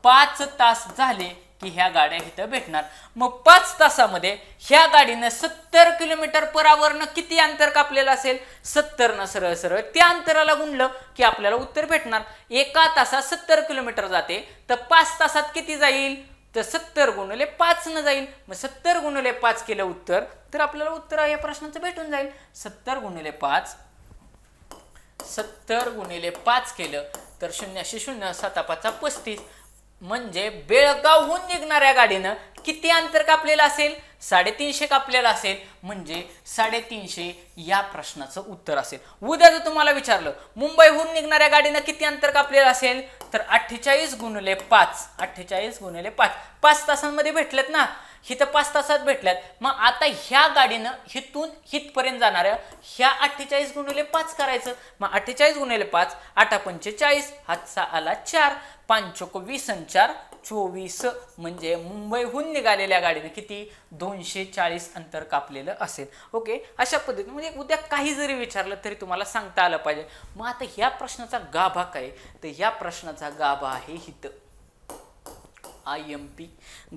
5 तास झाले की ह्या गाड्या इथं भेटणार. मग 5 तासामध्ये ह्या गाडीनं 70 km/h किती अंतर कापलेलं असेल? 70 न सरळ त्या अंतराला गुणलं की आपल्याला उत्तर भेटणार. एका तासात 70 किलोमीटर जाते, तर 5 तासात किती जाईल? तर 70 गुणिले 5 न जाईल. मग 70 गुणिले 5 केलं उत्तर, तर आपल्याला उत्तर या प्रश्नाचं भेटून जाईल. 70 गुणिले 5 केलं तर 0 0 7 5 35. म्हणजे बेळगावहून निघणाऱ्या गाडीनं किती अंतर कापलेलं असेल? 350 कापलेलं असेल. म्हणजे 350 या प्रश्नाचं उत्तर असेल. उद्या जर तुम्हाला विचारलं मुंबईहून निघणाऱ्या गाडीनं किती अंतर कापलेलं असेल, तर 48 गुणिले 5. 48 गुणिले 5. 5 तासांमध्ये भेटलेत ना. इथं 5 तासात भेटल्यात. मग आता ह्या गाडीनं हिथून हितपर्यंत जाणाऱ्या ह्या 48 गुणिले 5 करायचं. मग 48 गुणिले 5, 8 पंचे 40, हातचा आला 4, 5 चोक 20 आणि 4 24. म्हणजे मुंबईहून निघालेल्या गाडीनं किती? 240 अंतर कापलेलं असेल. ओके, अशा पद्धतीने म्हणजे उद्या काही जरी विचारलं तरी तुम्हाला सांगता आलं पाहिजे. मग आता ह्या प्रश्नाचा गाभा काय? तर ह्या प्रश्नाचा गाभा आहे हिथं. IMP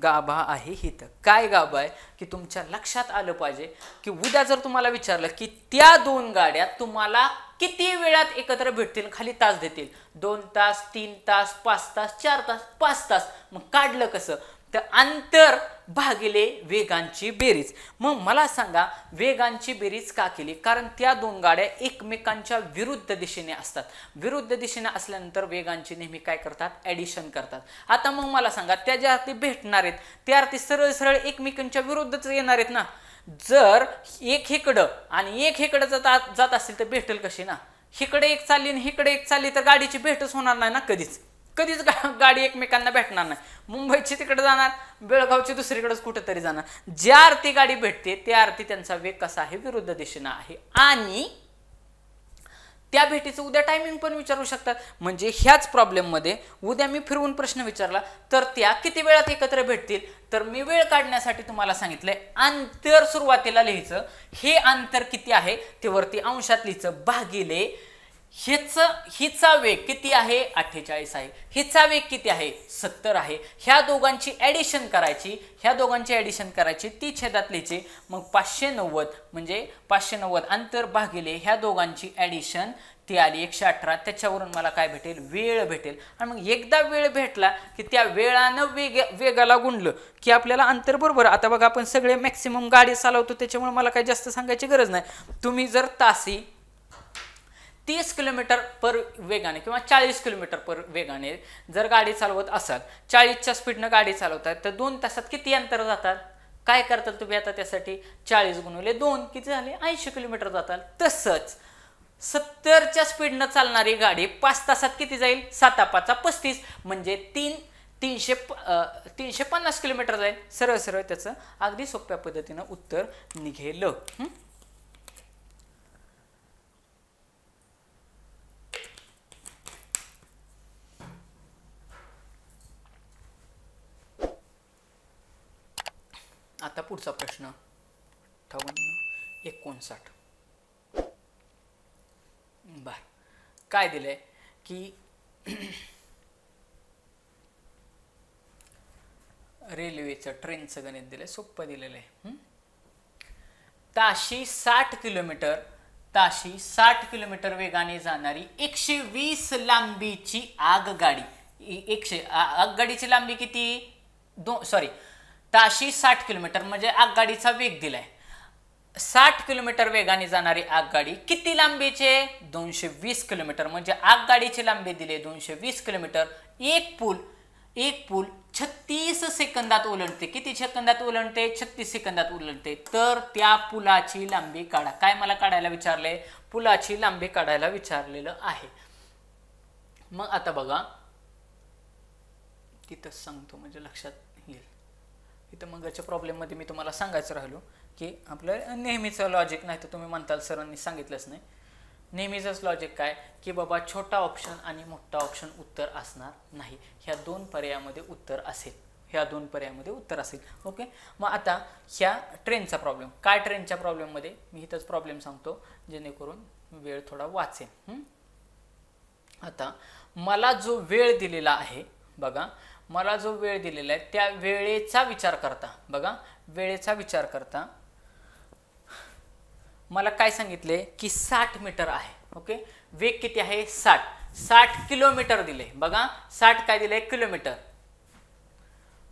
गाभा आहे हिथं. काय गाभा आहे की तुमच्या लक्षात आलं पाहिजे की उद्या जर तुम्हाला विचारलं की त्या दोन गाड्या तुम्हाला किती वेळात एकत्र भेटतील, खाली तास देतील. 2 तास, 3 तास, 5 तास, 4 तास, 5 तास. मग काढलं कसं? तर अंतर भागिले वेगांची बेरीज. मग मला सांगा, वेगांची बेरीज का केली? कारण त्या दोन गाड्या एकमेकांच्या विरुद्ध दिशेने असतात. विरुद्ध दिशेने असल्यानंतर वेगांची नेहमी काय करतात? ॲडिशन करतात. आता मग मला सांगा, त्या ज्या अर्थी भेटणार आहेत त्या अर्थी सरळ एकमेकांच्या विरुद्धच येणार आहेत ना. जर एक इकडं आणि एक इकडं जात असेल तर भेटेल कशी ना? इकडे एक चालली आणि इकडे एक चालली तर गाडीची भेटच होणार नाही ना. कधीच गाडी एकमेकांना भेटणार नाही. मुंबईची तिकडे जाणार, बेळगावची दुसरीकडेच कुठेतरी जाणार. ज्या अर्थी गाडी भेटते त्या अर्थी त्यांचा वेग कसा आहे? विरुद्ध दिशेने आहे. आणि त्या भेटीचं उद्या टायमिंग पण विचारू शकतात. म्हणजे ह्याच प्रॉब्लेममध्ये उद्या मी फिरवून प्रश्न विचारला तर त्या किती वेळात एकत्र भेटतील, तर मी वेळ काढण्यासाठी तुम्हाला सांगितलंय अंतर सुरुवातीला लिहायचं. हे अंतर किती आहे ते वरती अंशात लिहायचं भागिले हिचा वेग किती आहे? 48 आहे. हिचा वेग किती आहे? 70 आहे. ह्या दोघांची ॲडिशन करायची, ती छेदात लिहायची. मग 590 म्हणजे 590 अंतर भागिले ह्या दोघांची ॲडिशन ती आली 118. त्याच्यावरून मला काय भेटेल? वेळ भेटेल. आणि मग एकदा वेळ भेटला की त्या वेळानं वेगाला गुणलं की आपल्याला अंतर बरोबर. आता बघा, आपण सगळे मॅक्सिमम गाडी चालवतो त्याच्यामुळे मला काही जास्त सांगायची गरज नाही. तुम्ही जर तासी 30 किलोमीटर पर वेगाने किंवा 40 किलोमीटर पर वेगाने जर गाडी चालवत असाल, 40च्या स्पीडनं गाडी चालवतात, तर 2 तासात किती अंतर जातात? काय करताल तुम्ही आता त्यासाठी? 40 गुणिले 2 किती झाले? 80 किलोमीटर जातात. तसंच 70च्या स्पीडनं चालणारी गाडी 5 तासात किती जाईल? 7 5 35 म्हणजे 350 किलोमीटर जाईल. सरळ त्याचं अगदी सोप्या पद्धतीनं उत्तर निघेल. आता पुढचा प्रश्न 58 बर काय दिलंय की रेल्वेचं ट्रेनचं गणित दिलंय, सोपं दिलेलं आहे. ताशी 60 किलोमीटर वेगाने जाणारी 120 लांबीची आगगाडी, आगगाडीची लांबी किती, ताशी 60 किलोमीटर म्हणजे आगगाडीचा वेग दिलाय. 60 किलोमीटर वेगाने जाणारी आगगाडी किती लांबीचे, 220 किलोमीटर म्हणजे आगगाडीची लांबी दिली 220 किलोमीटर. एक पूल 36 सेकंदात ओलांडते. किती सेकंदात ओलांडते, 36 सेकंदात ओलांडते. तर त्या पुलाची लांबी काढा. काय मला काढायला विचारले, पुलाची लांबी काढायला विचारलेलं आहे. मग आता बघा तिथंच सांगतो म्हणजे लक्षात येईल. इथं मगाच्या प्रॉब्लेममध्ये मी तुम्हाला सांगायचं राहिलो की आपलं नेहमीचं लॉजिक, नाही तर तुम्ही म्हणताल सरांनी सांगितलंच नाही. नेहमीचंच लॉजिक काय की बाबा छोटा ऑप्शन आणि मोठा ऑप्शन उत्तर असणार नाही. ह्या दोन पर्यायामध्ये उत्तर असेल. ओके. मग आता ह्या ट्रेनचा प्रॉब्लेम काय, ट्रेनच्या प्रॉब्लेममध्ये मी इथंच प्रॉब्लेम सांगतो जेणेकरून वेळ थोडा वाचेल. आता मला जो वेळ दिलेला आहे बघा, मला जो वेळ दिलेला आहे त्या वेळेचा विचार करता मला काय सांगितले की 60 मीटर आहे. ओके. वेग किती आहे, 60 किलोमीटर दिले. बघा 60 काय दिले, किलोमीटर.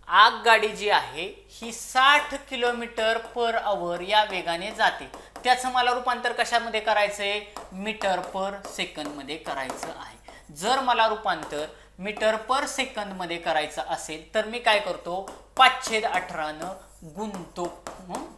आगगाडी जी आहे ही 60 किलोमीटर पर आवर या वेगाने जाते. त्याचं मला रूपांतर कशामध्ये करायचंय, मीटर पर सेकंद मध्ये करायचं आहे. जर मला रूपांतर मीटर पर सेकंद मध्ये करायचं असेल तर मी काय करतो, 5/18 न गुणतो.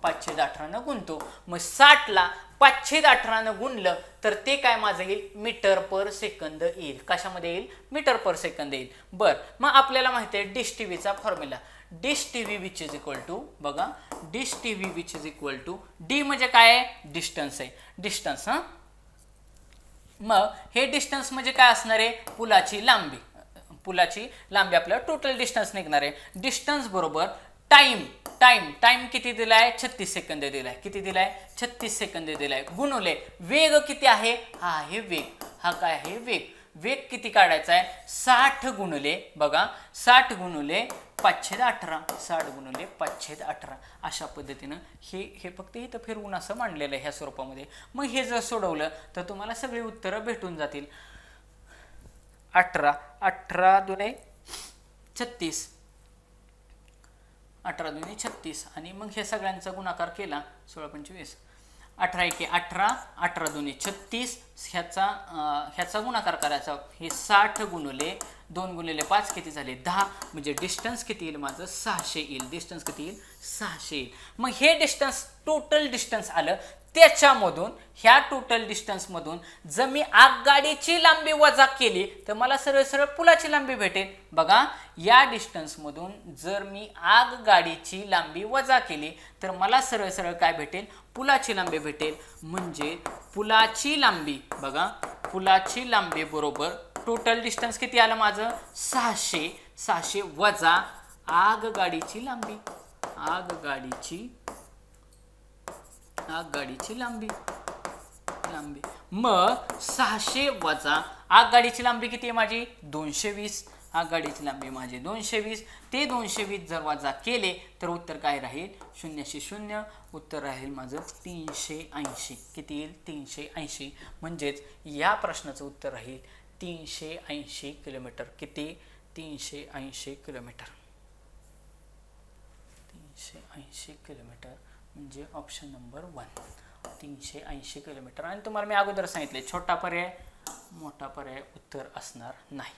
5/18 न गुणतो. मग 60 ला 5/18 न गुणलं तर ते काय माझं येईल, मीटर पर सेकंद येईल. कशामध्ये येईल, मीटर पर सेकंद येईल. बर, मग आपल्याला माहिती आहे डिश टीव्हीचा formula, dish TV which is equal to, बघा dish TV which is equal to, D म्हणजे काय आहे, डिस्टन्स आहे. डिस्टन्स. मग हे डिस्टन्स म्हणजे काय असणार आहे, पुलाची लांबी आपल्याला टोटल डिस्टन्स निघणार आहे. डिस्टन्स बरोबर टाइम किती दिलाय, 36 सेकंद दिलाय. किती दिलाय, 36 सेकंद दिलाय. गुणुले वेग किती आहे, हा आहे वेग. हा काय आहे, वेग किती काढायचा आहे, 60 गुणुले, बघा 60 गुणुले 5/18, 60 गुणुले 5/18. अशा पद्धतीनं हे फक्त इथं फिरवून असं मांडलेलं आहे ह्या स्वरूपामध्ये. मग हे जर सोडवलं तर तुम्हाला सगळी उत्तरं भेटून जातील. 18 दुने 36, 18 दुने 36 आणि मग हे सगळ्यांचा गुणाकार केला 16×25, 18 × 18, 18 दुने 36. ह्याचा गुणाकार करायचा, हे 60 गुणुले 2 गुणिले 5 किती झाले, 10. म्हणजे डिस्टन्स किती येईल माझं, 600 येईल. डिस्टन्स किती येईल, 600 येईल. मग हे डिस्टन्स टोटल डिस्टन्स आलं. त्याच्यामधून ह्या टोटल डिस्टन्स मधून जर मी आगगाडीची लांबी वजा केली तर मला सरळ सरळ पुलाची लांबी भेटेल. बघा या डिस्टन्स मधून जर मी आगगाडीची लांबी वजा केली तर मला सरळ सरळ काय भेटेल, पुलाची लांबी भेटेल. म्हणजे पुलाची लांबी, बघा पुलाची लांबी बरोबर टोटल डिस्टन्स किती आलं माझं, 600 वजा आगगाडीची लांबी, आगगाडीची लांबी. मग 600 वजा आगगाडीची लांबी किती आहे माझी, 220. आगगाडीची लांबी माझी 220. ते 220 जर वजा केले तर उत्तर काय राहील, 0 उत्तर राहील माझं 380. किती येईल, 380. म्हणजेच या प्रश्नाचं उत्तर राहील 380 किलोमीटर. किती, 380 किलोमीटर. 380 किलोमीटर म्हणजे ऑप्शन नंबर 1, 380 किलोमीटर. आणि तुम्हाला मी अगोदर सांगितले छोटा पर्याय मोठा पर्याय उत्तर असणार नाही.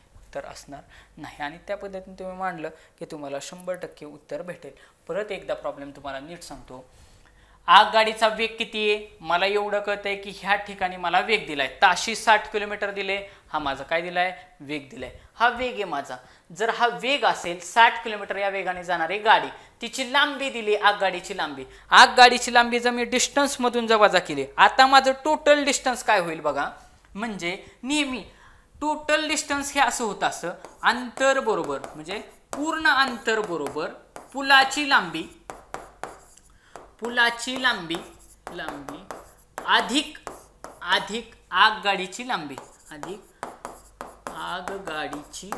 आणि त्या पद्धतीने तुम्ही मांडलं की तुम्हाला 100% उत्तर भेटेल. परत एकदा प्रॉब्लेम तुम्हाला नीट सांगतो. आगगाडीचा वेग किती आहे, मला एवढं कळतंय की ह्या ठिकाणी मला वेग दिलाय, ताशी 60 किलोमीटर दिले. हा माझा काय दिलाय, वेग दिलाय. हा वेग आहे माझा. जर हा वेग असेल 60 किलोमीटर या वेगाने जाणारी गाडी, तिची लांबी दिली आगगाडीची लांबी जर मी डिस्टन्स मधून जर वजा केली, आता माझं टोटल डिस्टन्स काय होईल बघा. म्हणजे नेहमी टोटल डिस्टन्स हे असं होतं, असं अंतर बरोबर म्हणजे पूर्ण अंतर बरोबर पुलाची लांबी पुलाची लांबी अधिक आगगाडीची लांबी अधिक आगगाडीची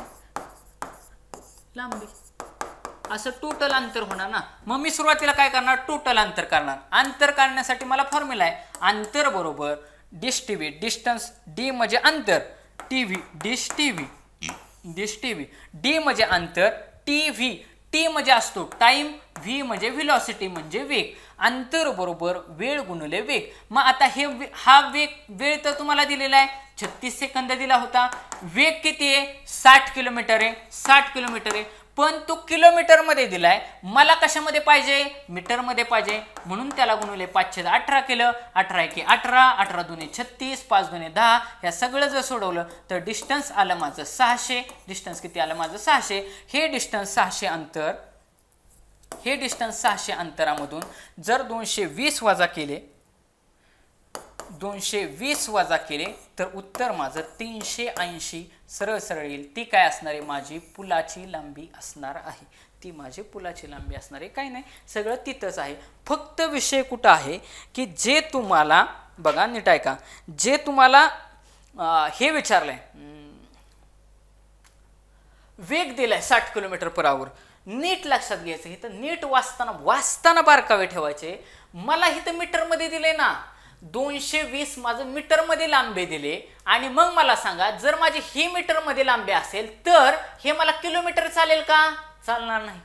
लांबी असं टोटल अंतर होणार ना. मग मी सुरुवातीला काय करणार, टोटल अंतर करणार. अंतर काढण्यासाठी मला फॉर्म्युला आहे, अंतर बरोबर डिश टीव्ही, डिस्टन्स डी म्हणजे अंतर, टीव्ही डिश टीव्ही डी म्हणजे अंतर, टीव्ही टी म्हणजे असतो टाइम, व्ही म्हणजे व्हेलॉसिटी म्हणजे वेग. अंतर बरोबर वेळ गुणिले वेग. मग आता हा वेळ तर तुम्हाला दिलेला आहे 36 सेकंद दिला होता. वेग किती आहे, 60 किलोमीटर आहे. पण तो किलोमीटर मध्ये दिलाय, मला कशामध्ये पाहिजे, मीटर मध्ये पाहिजे. म्हणून त्याला गुणिले 5/18 केलं. 18 एके 18, 18 दुने 36, 5 दुने 10. ह्या सगळं जर सोडवलं तर डिस्टन्स आलं माझं 600. डिस्टन्स किती आलं माझं 600. हे डिस्टन्स 600 अंतरामधून जर 220 वजा केले तर उत्तर माझं 380 सरळ येईल. ती काय असणार आहे, माझी पुलाची लांबी असणार आहे. ती माझी पुलाची लांबी असणार आहे. काही नाही, सगळं तिथंच आहे. फक्त विषय कुठं आहे की जे तुम्हाला बघा नीट आहे का, जे तुम्हाला हे विचारलंय, वेग दिलाय 60 km/h. नीट लक्षात घ्यायचं, इथं नीट वाचताना बारकावे ठेवायचे. मला इथं मीटरमध्ये दिले ना, 220 माझं मीटरमध्ये लांबी दिले. आणि मग मला सांगा, जर माझी ही मीटरमध्ये लांबी असेल तर हे मला किलोमीटर चालेल का, चालणार नाही.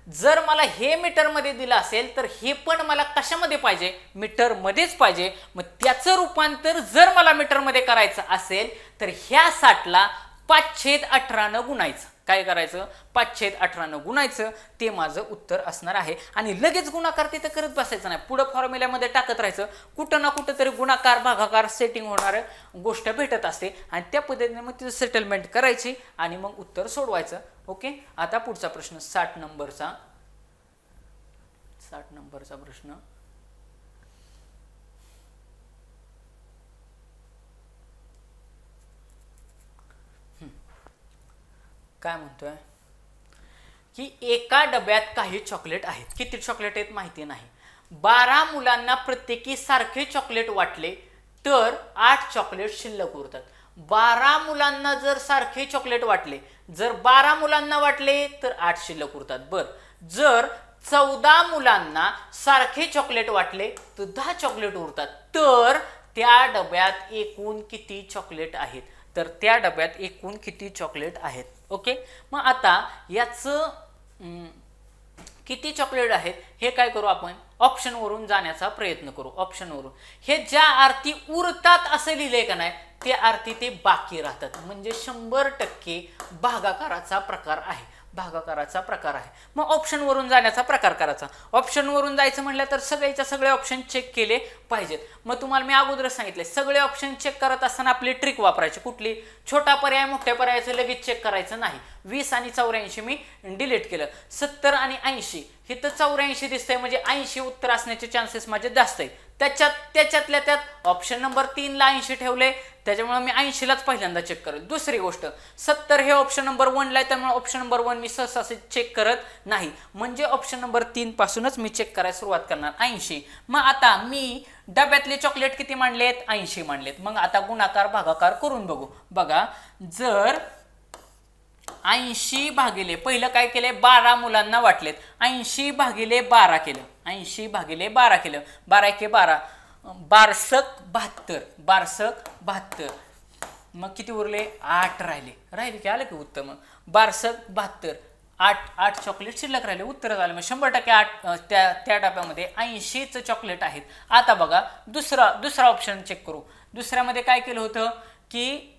जर मला हे मीटरमध्ये दिलं असेल तर हे पण मला कशामध्ये पाहिजे, मीटरमध्येच पाहिजे. मग त्याचं रूपांतर जर मला मीटरमध्ये करायचं असेल तर ह्या 60ला 5/18 गुणायचं. काय करायचं, 5/18 गुणायचं. ते माझं उत्तर असणार आहे. आणि लगेच गुणाकार तिथं करत बसायचं नाही, पुढं फॉर्म्युल्यामध्ये टाकत राहायचं. कुठं ना कुठं तरी गुणाकार भागाकार सेटिंग होणार गोष्ट भेटत असते आणि त्या पद्धतीने मग तिथं सेटलमेंट करायची आणि मग उत्तर सोडवायचं. ओके, आता पुढचा प्रश्न 60 नंबरचा प्रश्न. काय म्हणतोय की एका डब्यात काही चॉकलेट आहेत. किती चॉकलेट आहेत माहिती नाही. 12 मुलांना प्रत्येकी सारखे चॉकलेट वाटले तर 8 चॉकलेट शिल्लक उरतात. 12 मुलांना जर सारखे चॉकलेट वाटले, जर 12 मुलांना वाटले तर 8 शिल्लक उरतात. बर, जर 14 मुलांना सारखे चॉकलेट वाटले तर 10 चॉकलेट उरतात. तर त्या डब्यात एकूण किती चॉकलेट आहेत, तर त्या डब्यात एकूण किती चॉकलेट आहेत. ओके, मग आता याचं किती चॉकलेट आहेत हे काय करू, आपण ऑप्शनवरून जाण्याचा प्रयत्न करू. ऑप्शनवरून हे ज्या अर्थी उरतात असं लिहिलंय का नाही, त्या अर्थी ते बाकी राहतात. म्हणजे 100% भागाकाराचा प्रकार आहे. मग ऑप्शनवरून जाण्याचा प्रकार करायचा. ऑप्शनवरून जायचं म्हटलं तर सगळे ऑप्शन चेक केले पाहिजेत. मग तुम्हाला मी अगोदरच सांगितले, सगळे ऑप्शन चेक करत असताना आपली ट्रिक वापरायची. कुठली, छोटा पर्याय मोठ्या पर्यायाचं लगेच चेक करायचं नाही. 20 आणि 84 मी डिलीट केलं. 70 आणि 80 हे तर 84 दिसतंय, म्हणजे 80 उत्तर असण्याचे चान्सेस माझे जास्त आहेत. त्याच्यातल्या त्यात ऑप्शन नंबर 3 ला 80 ठेवले, त्याच्यामुळे मी 80 लाच पहिल्यांदा चेक करेल. दुसरी गोष्ट, 70 हे ऑप्शन नंबर 1 ला आहे, त्यामुळे ऑप्शन नंबर 1 मी सहसा चेक करत नाही. म्हणजे ऑप्शन नंबर 3 पासूनच मी चेक करायला सुरुवात करणार. 80. मग आता मी डब्यातले चॉकलेट किती मांडलेत, 80 मांडलेत. मग आता गुणाकार भागाकार करून बघू. बघा, जर 80 भागिले, पहिलं काय केलंय, 12 मुलांना वाटलेत, 80 भागिले 12 केलं. 80 भागिले 12 केलं. 12 एके 12, 72. मग किती उरले, 8 राहिले की आलं की उत्तर. मग 72, 8 चॉकलेट शिल्लक राहिले, उत्तर झालं. मग 100% 8 त्या डब्यामध्ये 80च चॉकलेट आहेत. आता बघा दुसरा ऑप्शन चेक करू. दुसऱ्यामध्ये काय केलं होतं की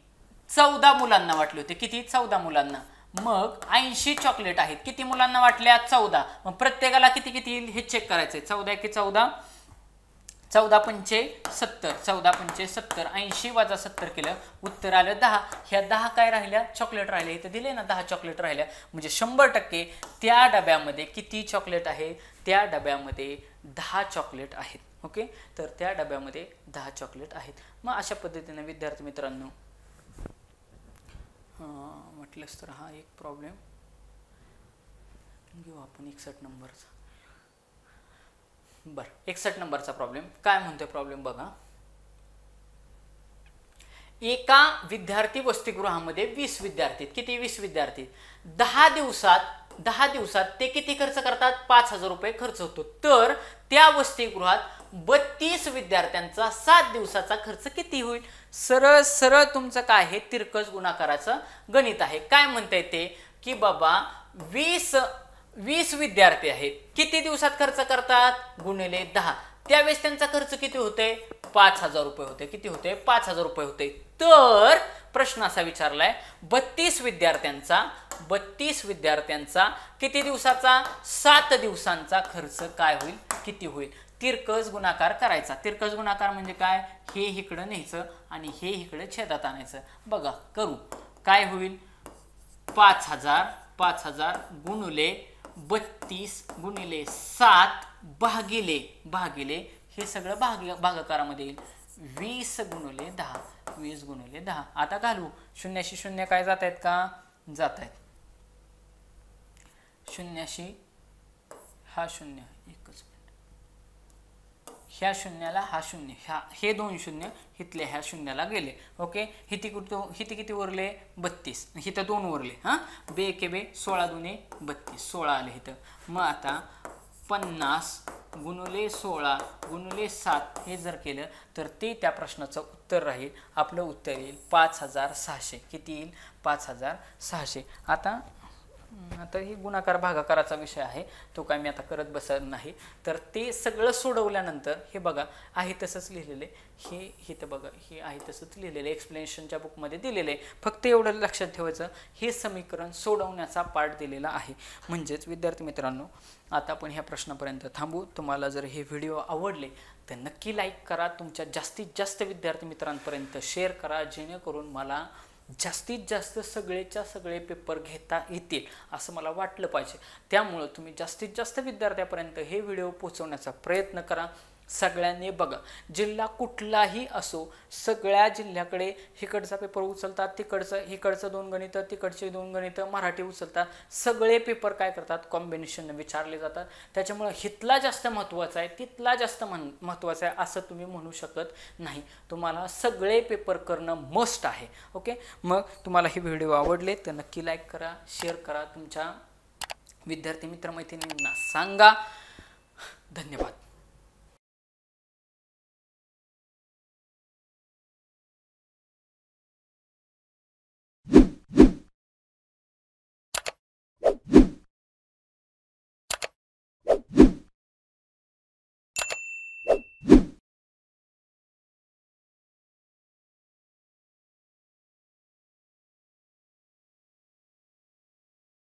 14 मुलांना वाटले होते. किती, 14 मुलांना. मग 80 चॉकलेट आहेत. किती मुलांना वाटल्या, 14. मग प्रत्येकाला किती येईल हे चेक करायचंय. 14 एके 14, 14 पंचे 70, 14 पंचे 70, 80 वजा 70 केलं, उत्तर आलं 10. ह्या 10 काय राहिल्या, चॉकलेट राहिले. इथं दिले ना 10 चॉकलेट राहिल्या. म्हणजे 100% त्या डब्यामध्ये किती चॉकलेट आहे, त्या डब्यामध्ये 10 चॉकलेट आहेत. ओके, तर त्या डब्यामध्ये 10 चॉकलेट आहेत. मग अशा पद्धतीने विद्यार्थी मित्रांनो म्हटलंच तर हा एक प्रॉब्लेम घेऊ आपण 61 नंबरचा. बरं, 61 नंबरचा प्रॉब्लेम काय म्हणतोय प्रॉब्लेम बघा. एका विद्यार्थी वसतिगृहामध्ये 20 विद्यार्थी, किती 20 विद्यार्थी, 10 दिवसात ते किती खर्च करतात, 5,000 रुपये खर्च होतो. तर त्या वसतिगृहात 32 विद्यार्थ्यांचा 7 दिवसाचा खर्च किती होईल. सरळ सरळ तुमचं काय आहे, तिरकस गुणाकाराचं गणित आहे. काय म्हणताय ते की बाबा 20 विद्यार्थी आहेत, किती दिवसात खर्च करतात गुणिले 10, त्यावेळेस त्यांचा खर्च किती होते, 5,000 रुपये होते. किती होते, 5,000 रुपये होते. तर प्रश्न असा विचारलाय 32 विद्यार्थ्यांचा किती दिवसाचा, 7 दिवसांचा खर्च काय होईल, किती होईल. तिरकस गुणाकार करायचा. तिरकस गुणाकार म्हणजे काय, हे इकडं न्यायचं आणि हे इकडे छेदात आणायचं. बघा करू, काय होईल, 5,000 गुणिले 32 गुणिले 7 भागिले हे सगळं भागाकारामध्ये येईल. 20 गुणिले 10. आता घालू, शून्याशी शून्य काय जात आहेत का, जात आहेत. शून्याशी हा शून्य, एकच मिनिट, ह्या शून्याला हा शून्य, हे 2 शून्य इथले ह्या शून्याला गेले. ओके, हिती किती उरले, 32, इथं 2 उरले. हा, बे के बे 16 दुने 32, 16 आले इथं. मग आता 50 गुणिले 16 गुणिले 7 हे जर केलं तर ते त्या प्रश्नाचं उत्तर राहील. आपलं उत्तर येईल 5,600. किती येईल, 5,600. आता ही गुणाकार भागाकाराचा विषय आहे, तो काय मी आता करत बसत नाही. तर ते सगळं सोडवल्यानंतर हे बघा आहे तसंच लिहिलेले, हे इथं बघा हे आहे तसंच लिहिलेले, एक्सप्लेनेशनच्या बुकमध्ये दिलेले. फक्त एवढं लक्षात ठेवायचं, हे समीकरण सोडवण्याचा पार्ट दिलेला आहे. म्हणजेच विद्यार्थी मित्रांनो, आता आपण ह्या प्रश्नापर्यंत थांबू. तुम्हाला जर हे व्हिडिओ आवडले तर नक्की लाईक करा, तुमच्या जास्तीत जास्त विद्यार्थी मित्रांपर्यंत शेअर करा, जेणेकरून मला जास्तीत जास्त सगळेच्या सगळे पेपर घेता येतील असं मला वाटलं पाहिजे. त्यामुळं तुम्ही जास्तीत जास्त विद्यार्थ्यापर्यंत हे व्हिडिओ पोहोचवण्याचा प्रयत्न करा. सगळ्यांनी बघा, जिल्हा कुठलाही असो, सगळ्या जिल्ह्याकडे इकडचा पेपर उचलतात, इकडचं 2 गणितं, तिकडचे 2 गणितं, मराठी उचलतात. सगळे पेपर काय करतात, कॉम्बिनेशन विचारले जातात. त्याच्यामुळे हितला जास्त महत्त्वाचा आहे, तिथला जास्त महत्त्वाचा आहे असं तुम्ही म्हणू शकत नाही. तुम्हाला सगळे पेपर करणं मस्ट आहे. ओके, मग तुम्हाला हे व्हिडिओ आवडले तर नक्की लाईक करा, शेअर करा, तुमच्या विद्यार्थी मित्रमैत्रिणींना सांगा. धन्यवाद.